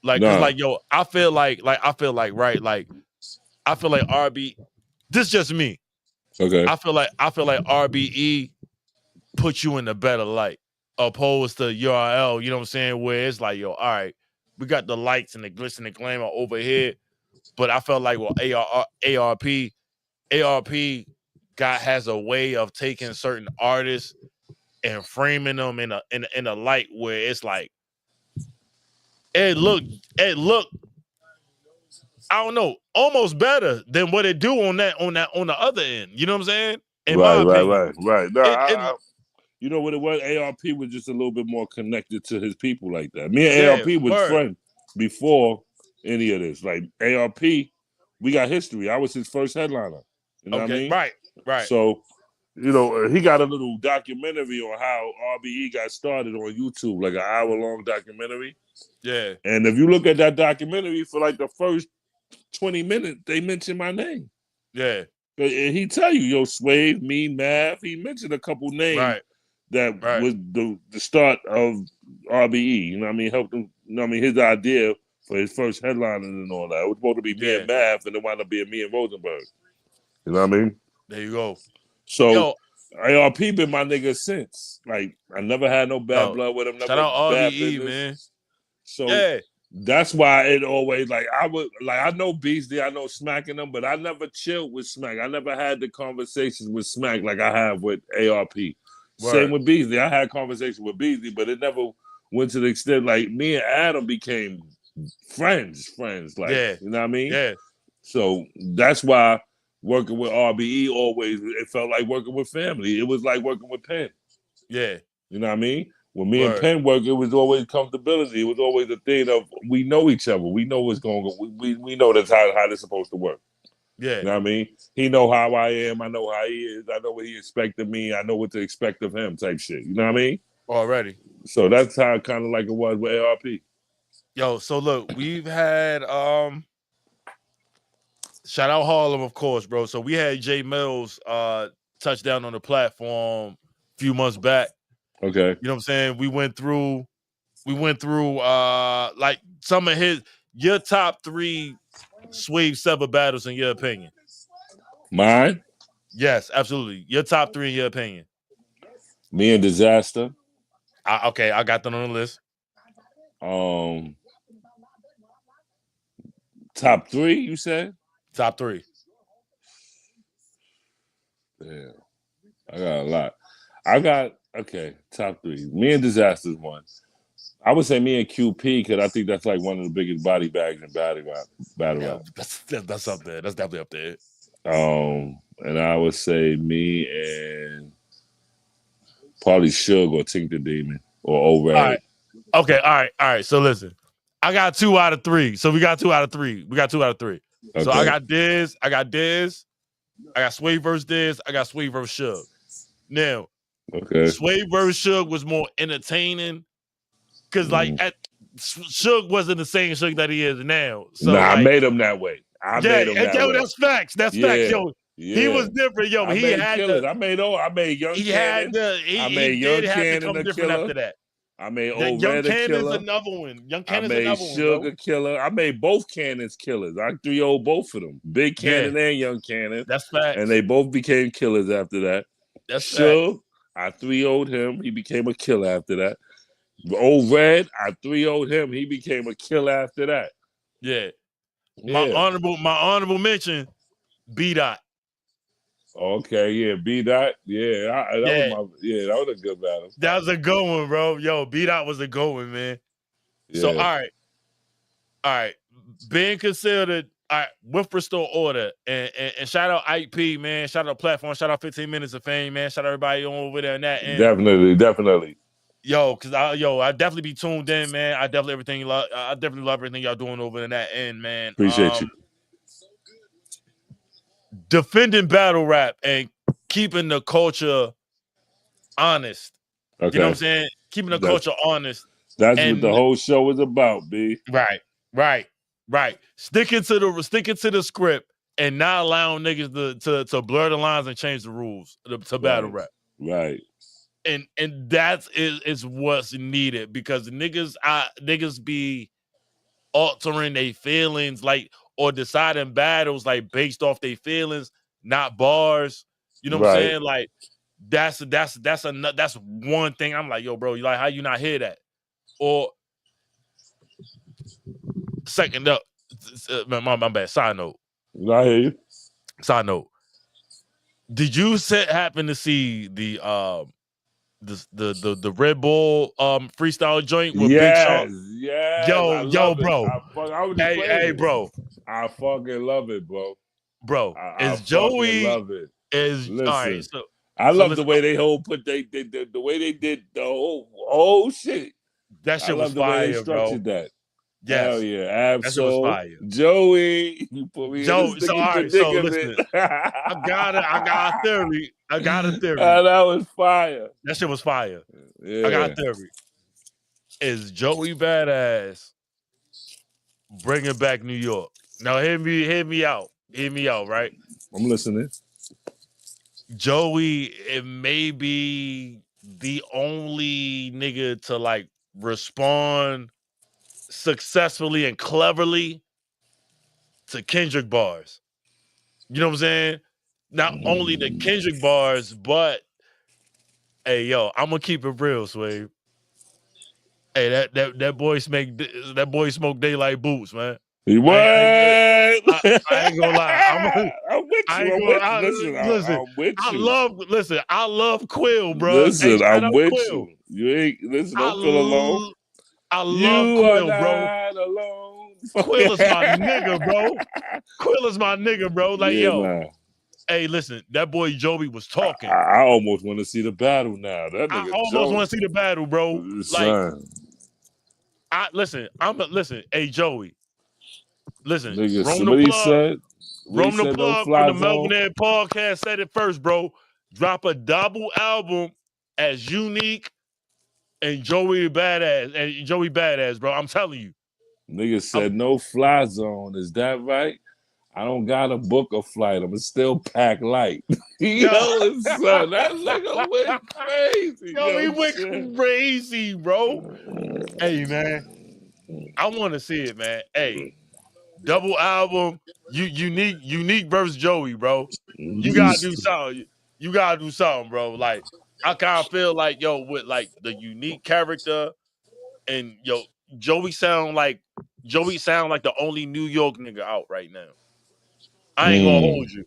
Like, cause like, I feel like right, like I feel like RB. This is just me. Okay. I feel like RBE put you in a better light opposed to URL. You know what I'm saying? Where it's like, yo, all right, we got the lights and the glitz and the glamour over here, but I felt like ARP has a way of taking certain artists and framing them in a light where it's like it look I don't know, almost better than what it do on the other end. You know what I'm saying? In my opinion. Right. No, It you know what it was? ARP was just a little bit more connected to his people like that. Me and yeah, ARP was word. friends before any of this. Like ARP, we got history. I was his first headliner. You know what I mean? Right. So, you know, he got a little documentary on how RBE got started on YouTube, like an hour-long documentary. Yeah. And if you look at that documentary, for like the first 20 minutes, they mention my name. Yeah. And he tell you, yo, Swave, me, Math. He mentioned a couple names that was the start of RBE. You know what I mean? Helped him, you know what I mean? His idea for his first headlining and all that. It was supposed to be me and Math, and it wound up being me and Rosenberg. You know what I mean? There you go. So ARP been my nigga since. Like, I never had no bad blood with him. Never shout out bad RBE, business. man. So that's why it always I know Beasley, I know Smacking them, but I never chilled with Smack. I never had the conversations with Smack like I have with ARP. Word. Same with Beasley. I had conversations with Beasley, but it never went to the extent like me and Adam became friends. Like, you know what I mean? Yeah. So that's why working with RBE always, it felt like working with family. It was like working with Penn. Yeah. You know what I mean? When me and Penn work, it was always comfortability. It was always a thing of we know each other. We know what's going on. We know that's how this supposed to work. Yeah. You know what I mean? He know how I am. I know how he is. I know what he expects of me. I know what to expect of him type shit. You know what I mean? Already. So that's how kind of like it was with ARP. Yo, so look, we've had shout out Harlem, of course, bro. So we had Jay Mills touchdown on the platform a few months back. Okay. You know what I'm saying? We went through like some of your top 3 Swave Sevah battles in your opinion. Mine? Yes, absolutely. Your top 3 in your opinion. Me and Disaster. Okay, I got that on the list. Top 3, you said? Top 3. Yeah. I got a lot. Top 3. Me and Disaster's one. I would say me and QP because I think that's like one of the biggest body bags in battle rap. That's up there. That's definitely up there. And I would say me and probably Suge or Tink the Demon or Old Red. All right. Okay, all right. So listen, I got 2 out of 3. So we got 2 out of 3. Okay. So I got Diz. I got Swave versus Diz. I got Swave versus Suge. Now, Swave versus Suge was more entertaining because Suge wasn't the same Suge that he is now. So I made him that way. Made him that way. That's facts. That's facts. Yo, he was different. Yo, I made Young Cannon. I made Young Cannon a killer. After that. I made Old Red a killer. Young Cannon's another one. I made Suge a killer. I made both Cannons killers. I 3-0'd both of them. Big Cannon and Young Cannon. That's facts. And they both became killers after that. That's Suge, I 3-0'd him. He became a killer after that. Old Red, I 3-0'd him. He became a killer after that. Yeah. My honorable mention, B-Dot. Okay, yeah, B-Dot. Yeah, that was a good battle. That was a good one, bro. Yo, B-Dot was a good one, man. Yeah. So, all right. Being considered, with Restore Order, and shout out IP, man. Shout out Platform. Shout out 15 Minutes of Fame, man. Shout out everybody on over there on that end. Definitely. Yo, because I definitely be tuned in, man. I definitely love everything y'all doing over in that end, man. Appreciate you. Defending battle rap and keeping the culture honest. Okay. You know what I'm saying? Keeping the culture honest. That's what the whole show is about, B. Right. Sticking to the script and not allowing niggas to blur the lines and change the rules to battle rap. Right. And that is what's needed because niggas be altering their feelings. Like or deciding battles like based off their feelings, not bars. You know what I'm Right. saying? Like that's one thing. I'm like, yo, bro, you like how you not hear that? Or second up, my bad. Side note. I hear you. Side note. Did you happen to see the Red Bull freestyle joint with Big Sean? Yes, Yo, I love bro. it. I was just Hey, bro. I fucking love it, bro. Bro, I is fucking Joey love it. is Listen, all right. I love the listen, way they the way they did the whole shit. that shit I was love the way they fire, bro. structured that. Yes. Hell yeah, That shit was absolutely. fire. Joey, you put me in this So all right, predicament. listen. I got a theory. That was fire. That shit was fire. Yeah. I got a theory. Is Joey Badass bringing back New York? Now hear me out. Hear me out, right? I'm listening. Joey, it may be the only nigga to like respond successfully and cleverly to Kendrick bars. You know what I'm saying? Not only the Kendrick bars, but hey, yo, I'm gonna keep it real, Swave. Hey, that boy smoked daylight boots, man. What? I ain't gonna lie. I'm with you. I'm with you. I love Quill, bro. Listen, Hey, I'm with Quill. you. You ain't listen. Don't feel alone. I love You Quill, are bro. not alone. Quill is my nigga, bro. Quill is my nigga, bro. Like, Yeah, yo. nah. Hey, listen, that boy Joey was talking. I almost want to see the battle now. That nigga I almost want to see the battle, bro. Son. Listen, hey Joey. Listen, Nigga, Rome what the he plug. said? Rome the no plug fly from the zone? Melvin Air podcast said it first, bro. Drop a double album as Unique and Joey Badass, bro. I'm telling you. Nigga said no fly zone. Is that right? I don't gotta book a flight. I'ma still pack light. Yo, son, that nigga went crazy. Yo, he went crazy, bro. Hey, man. I want to see it, man. Hey, double album, unique versus Joey, bro. You gotta do something. You gotta do something, bro. Like, I kind of feel like, yo, with like the unique character and yo, Joey sound like the only New York nigga out right now. I ain't gonna hold you.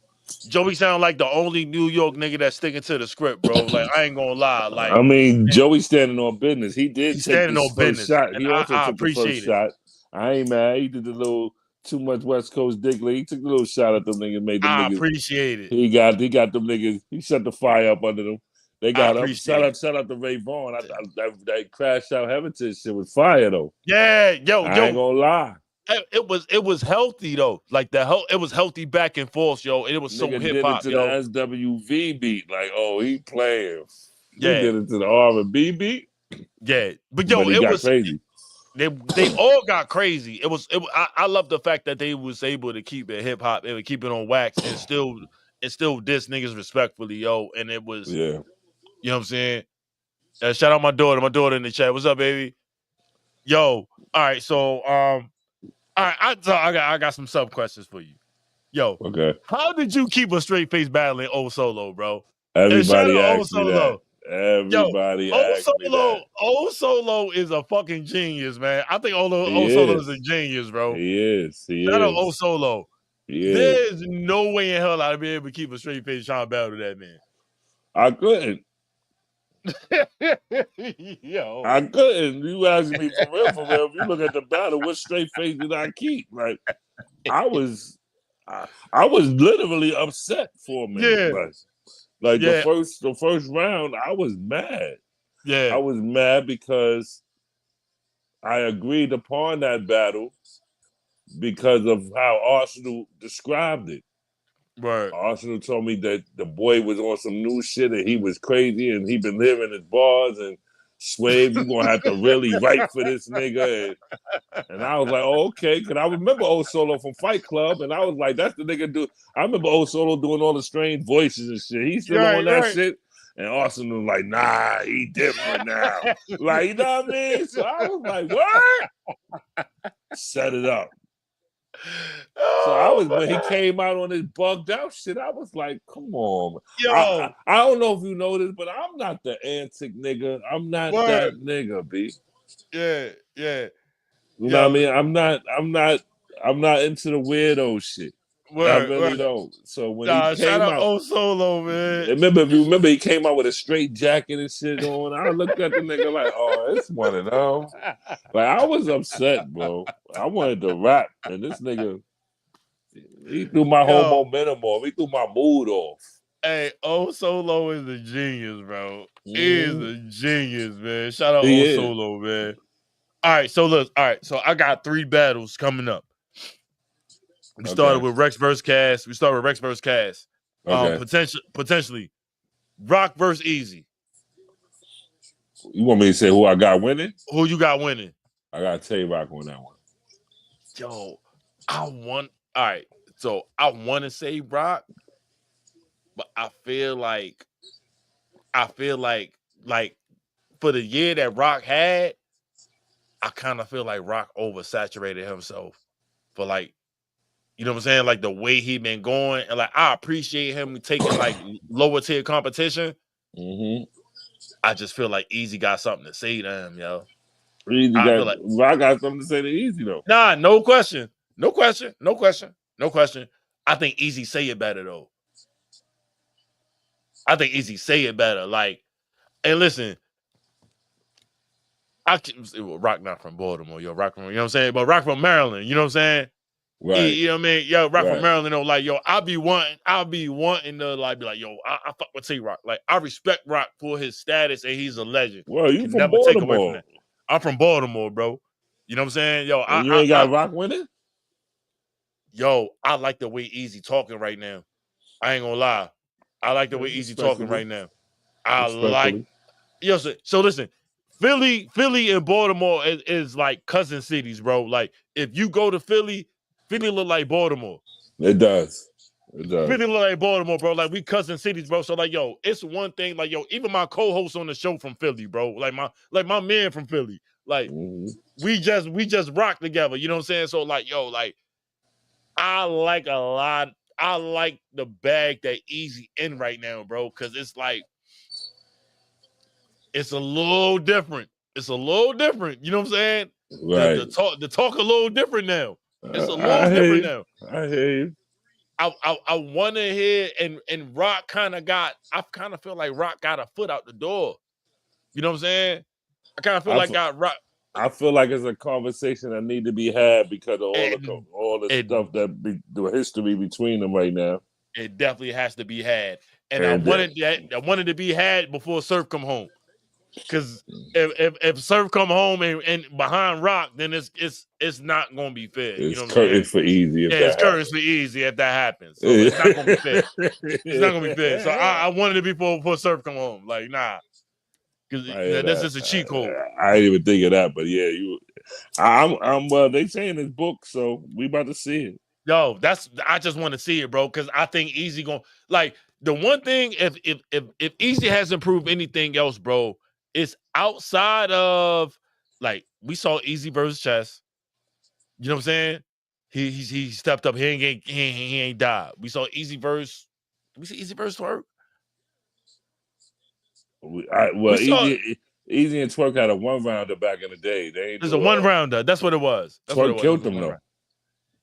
Joey sound like the only New York nigga that's sticking to the script, bro. Like, I ain't gonna lie. Like, I mean, Joey standing on business. He did take the first shot. And He also took the first appreciate it. shot. I ain't mad. He did the little too much West Coast diggly. He took the little shot at them niggas, made them niggas. I appreciate it. He got them niggas. He set the fire up under them. They got up. Shout out to Ray Vaughn. That Crash Out Heritage shit was fire though. Yeah, yo, I ain't gonna lie. It was healthy though. Like it was healthy back and forth, yo. And it was so hip hop, yo. Did it to the SWV beat. Like, oh, he playing. Yeah. He did it to the R&B beat. Yeah, but yo, it was crazy. They all got crazy. I love the fact that they was able to keep it hip hop and keep it on wax and still diss niggas respectfully, yo. And it was, you know what I'm saying? Shout out my daughter in the chat. What's up, baby? Yo, all right. So, all right. I got some sub questions for you. Yo, okay. How did you keep a straight face battling O Solo, bro? Everybody asked me that. Everybody asked me that. O Solo is a fucking genius, man. I think O Solo is a genius, bro. He is. Shout out O Solo. There's no way in hell I'd be able to keep a straight face trying to battle that man. I couldn't. Yo. I couldn't. You asking me for real. If you look at the battle, what straight face did I keep? Like, I was literally upset for a minute. Yeah. Like the first round, I was mad. Yeah. I was mad because I agreed upon that battle because of how Arsenal described it. Right. Arsenal told me that the boy was on some new shit and he was crazy and he been living his bars and Swave, you gonna have to really write for this nigga. And I was like, oh, okay. Cause I remember O Solo from Fight Club and I was like, that's the nigga do. I remember O Solo doing all the strange voices and shit. He's still on that shit. And Arsenal was like, nah, he different now. Like, you know what I mean? So I was like, what? Set it up. So I Oh, was when he man. came out on his bugged out shit, I was like, come on. Yo, I don't know if you know this, but I'm not the antic nigga. I'm not word. that nigga, B. Yeah, yeah. You know what I Yo, mean? I'm not into the weirdo shit. I word, really word. don't. So when he Nah, shout came out out, O Solo, man. if you remember he came out with a straight jacket and shit on. I looked at the nigga like, oh, it's one of them. Like I was upset, bro. I wanted to rap, and this nigga, he threw my whole Yo, momentum off. He threw my mood off. hey, O Solo is a genius, bro. He is Mm-hmm. a genius, man. Shout out He O is. Solo, man. All right, so look, all right, so I got 3 battles coming up. We started Okay. with Rex versus Cass. We started with Rex versus Cass. Okay. Potentially Rock versus Easy. You want me to say who I got winning? Who you got winning? I got Tay-Rock on that one. Yo, I want. All right, so I want to say Rock, but I feel like for the year that Rock had, I kind of feel like Rock oversaturated himself for like, you know what I'm saying? Like the way he been going, and like I appreciate him taking like lower tier competition. Mm-hmm. I just feel like Easy got something to say to him, yo. Easy I got feel like Rock got something to say to Easy though. nah, no question, no question, no question, no question. I think Easy say it better though. I think Easy say it better. Like, and listen, Rock not from Baltimore, yo. Rock from, you know what I'm saying? But Rock from Maryland, you know what I'm saying? Right. You know what I mean? Yo, Rock from Right. Maryland, though, like, yo, I'll be wanting to like be like, yo, I fuck with T-Rock. Like, I respect Rock for his status and he's a legend. Well, you Can from never take away from Baltimore. that. I'm from Baltimore, bro. You know what I'm saying? Yo, And you ain't got Rock winning? I like the way Easy talking right now. I ain't gonna lie. I like the way Easy talking Respectable. right now. I like, Respectfully. yo, so listen, Philly and Baltimore is like cousin cities, bro. Like, if you go to Philly look like Baltimore. It does. It does. Philly look like Baltimore, bro. Like, we cousin cities, bro. So like, yo, it's one thing. Like, yo, even my co-host on the show from Philly, bro. Like my man from Philly. Like, Mm-hmm. we just rock together. You know what I'm saying? So like, yo, like, I like a lot. I like the bag that Easy in right now, bro. Cause it's like, it's a little different. It's a little different. You know what I'm saying? Right. The talk a little different now. It's a little I hear different you. now. I hear you. I want to hear and Rock kind of feel like Rock got a foot out the door. You know what I'm saying? I kind of feel like got Rock. I feel like it's a conversation that need to be had because of all the stuff the history between them right now. It definitely has to be had, and I And wanted to be had before Surf come home. Because if Surf come home and behind Rock, then it's not gonna be fair. You know what I'm saying? It's for Easy if that It's happens. for Easy if that happens. So it's not gonna be fair. It's not gonna be fair. So I wanted to be before Surf come home. Like, nah. Because this is a cheat code. I didn't even think of that, but yeah, I'm well, they saying it's booked, so we about to see it. Yo, I just want to see it, bro. Because I think Easy going like the one thing if Easy hasn't proved anything else, bro, it's outside of like we saw Easy versus Chess. You know what I'm saying? He stepped up. He ain't died. We saw Easy versus. Did we see Easy versus Twerk? Easy and Twerk had a 1-rounder back in the day. They ain't There's a 1-rounder. That's what it was. Twerk killed them though.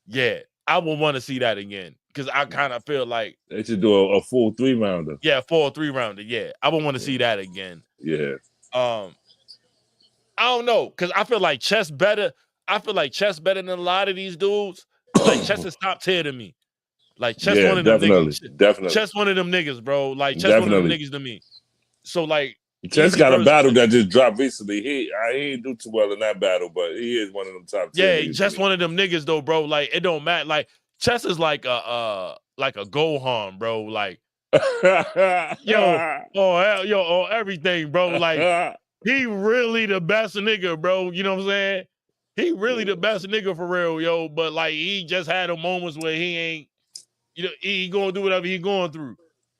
Yeah, I would want to see that again because I kind of feel like they should do a full 3-rounder. Yeah, full 3-rounder. Yeah, I would want to see that again. Yeah. I don't know because I feel like Chess better. I feel like Chess better than a lot of these dudes. Like Chess is top tier to me. Like Chess one of them niggas. Definitely. Chess one of them niggas, bro. Like Chess one of them niggas to me. So like Chess got a battle that just dropped recently. He ain't do too well in that battle, but he is one of them top tier. Yeah, Chess one of them niggas though, bro. Like it don't matter. Like Chess is like a Gohan, bro. Like everything, bro. Like he really the best nigga, bro. You know what I'm saying? He really the best nigga for real, yo. But like he just had a moments where he ain't, you know, he gonna do whatever he going through.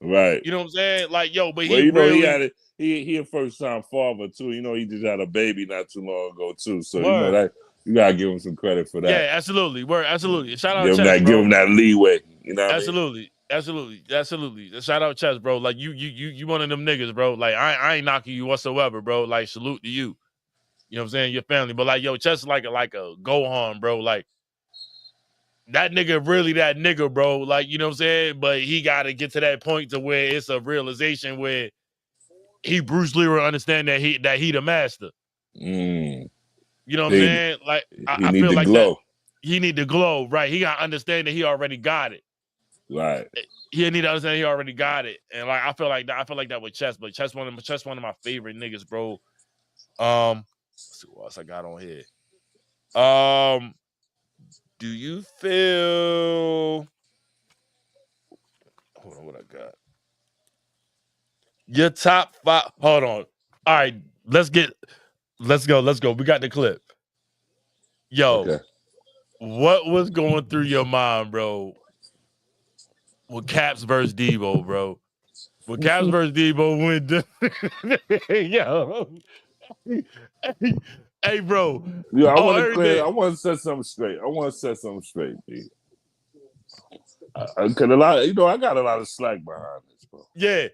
Right. You know what I'm saying? Like, yo, but well, he really he had it. He a first time father too. You know, he just had a baby not too long ago too. So you know You gotta give him some credit for that. Yeah, absolutely. Word, absolutely. Shout out Give him Chess, that. bro. Give him that leeway. You know what absolutely. I mean? Absolutely. Shout out Chess, bro. Like you one of them niggas, bro. Like I ain't knocking you whatsoever, bro. Like salute to you. You know what I'm saying? Your family. But like, yo, Chess is like a Gohan, bro. Like that nigga really that nigga, bro. Like, you know what I'm saying? But he gotta get to that point to where it's a realization where he Bruce Lee will understand that he the master. Mm. You know what I'm saying? Like I feel like glow. That he need to glow, right? He gotta understand that he already got it. Right. He need to understand he already got it. And like I feel like that with Chess, but Chess one of my favorite niggas, bro. Let's see what else I got on here. Do you feel hold on, what I got? Your top 5. Hold on. All right, let's go. We got the clip. Yo, okay. What was going through your mind, bro? With Caps versus Debo, bro. With Caps versus Debo went yo. Hey, bro. Yo, I want to set something straight. B. Cause a lot, I got a lot of slack behind this, bro. Yeah.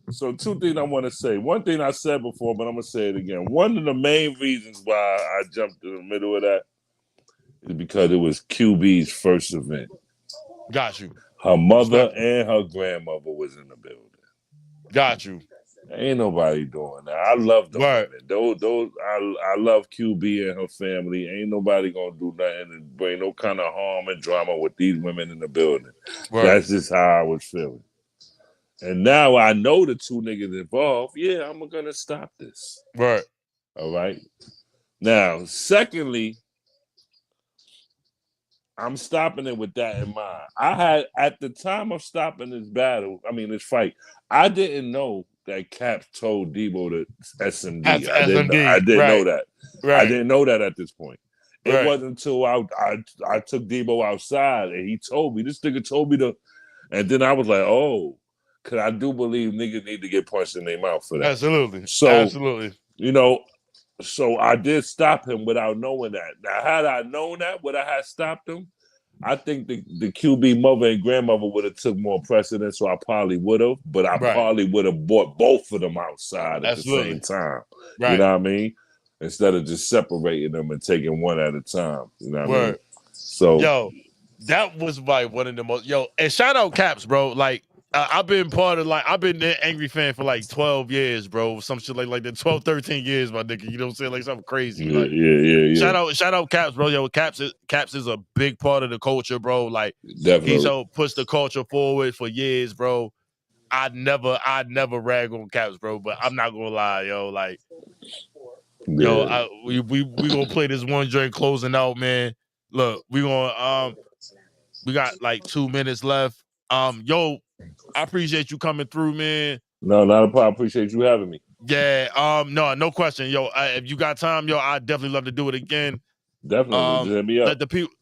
So 2 things I want to say. One thing I said before, but I'm gonna say it again. One of the main reasons why I jumped in the middle of that is because it was QB's first event. Got you. Her mother and her grandmother was in the building. Got you. Ain't nobody doing that. I love the women. Those I love QB and her family. Ain't nobody gonna do nothing and bring no kind of harm and drama with these women in the building. That's just how I was feeling. And now I know the 2 niggas involved. Yeah, I'm gonna stop this. Right. All right. Now, secondly, I'm stopping it with that in mind. I had at the time of stopping this fight, I didn't know that Cap told Debo to SMD. I didn't know that. Right. I didn't know that at this point. It wasn't until I took Debo outside and he told me, this nigga told me to, and then I was like, oh, because I do believe niggas need to get punched in their mouth for that. Absolutely. So, absolutely. So I did stop him without knowing that. Now, had I known that, would I have stopped him? I think the QB mother and grandmother would have took more precedence, so I probably would have. But I probably would have bought both of them outside at the same time. Right. You know what I mean? Instead of just separating them and taking one at a time. You know what I mean? So, yo, that was like one of the most. Yo, and shout out Caps, bro. Like, I've been an angry fan for like 12 years, bro. Some shit like that. 12, 13 years, my nigga. You know what I'm saying? Like something crazy. Yeah. Shout out Caps, bro. Yo, Caps is a big part of the culture, bro. Like, definitely. He's helped push the culture forward for years, bro. I'd never rag on Caps, bro, but I'm not gonna lie, yo. Like, yo, we gonna play this one joint closing out, man. Look, we got like 2 minutes left. Yo, I appreciate you coming through, man. No, not a problem. I appreciate you having me. Yeah. No question, yo. If you got time, yo, I'd definitely love to do it again. Definitely. Just hit me up.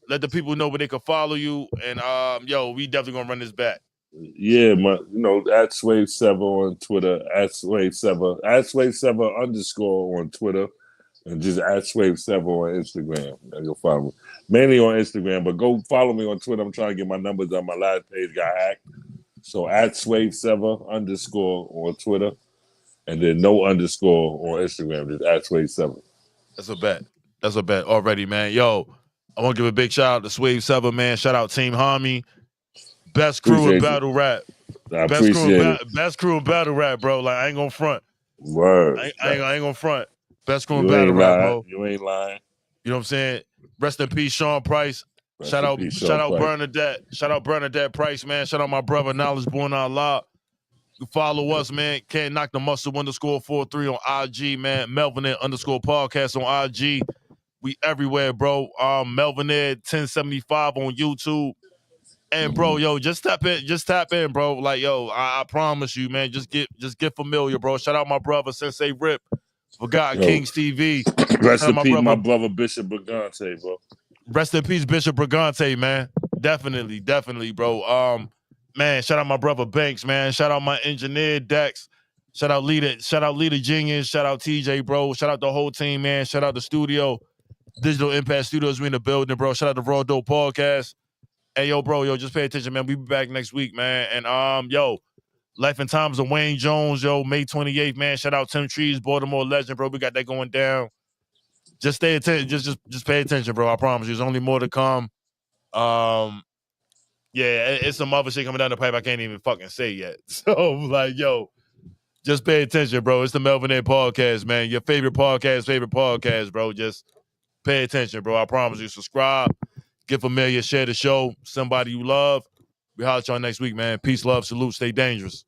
Let the people know where they can follow you, and yo, we definitely gonna run this back. Yeah, at Swave Sevah on Twitter, at Swave Sevah, at Swave Sevah _ on Twitter, and just at Swave Sevah on Instagram. You'll follow me mainly on Instagram, but go follow me on Twitter. I'm trying to get my numbers on. My last page got hacked, so at Swave Sevah _ on Twitter, and then no underscore on Instagram. Just at Swave Sevah. That's a bet already, man. Yo, I want to give a big shout out to Swave Sevah, man. Shout out Team Homie. Best crew in battle rap. Best crew in battle rap, bro. Like, I ain't gonna front. Word. I ain't gonna front. Best crew in battle rap, bro. You ain't lying. You know what I'm saying? Rest in peace, Sean Price. Shout out Bernadette. Shout out Bernadette Price, man. Shout out my brother, Knowledge Born Out Loud. You follow us, man. Can't Knock the Muscle _43 on IG, man. Melvin _ podcast on IG. We everywhere, bro. Melvin 1075 on YouTube. And bro, yo, just tap in, bro. Like, yo, I promise you, man, just get familiar, bro. Shout out my brother, Sensei Rip, Forgotten Kings TV. Rest in peace, my brother Bishop Brigante, bro. Rest in peace, Bishop Brigante, man. Definitely, bro. Man, shout out my brother Banks, man. Shout out my engineer Dex. Shout out Leader Genius. Shout out TJ, bro. Shout out the whole team, man. Shout out the studio. Digital Impact Studios, we in the building, bro. Shout out to Raw Dope Podcast. Hey, yo, bro, just pay attention, man. We be back next week, man. And yo, Life and Times of Wayne Jones, yo, May 28th, man. Shout out Tim Trees, Baltimore legend, bro. We got that going down. Just stay attention. Just pay attention, bro. I promise you. There's only more to come. Yeah, it's some other shit coming down the pipe I can't even fucking say yet. So, like, yo, just pay attention, bro. It's the Melvin Air Podcast, man. Your favorite podcast, bro. Just pay attention, bro. I promise you. Subscribe, get familiar, share the show. Somebody you love. We holler at y'all next week, man. Peace, love, salute, stay dangerous.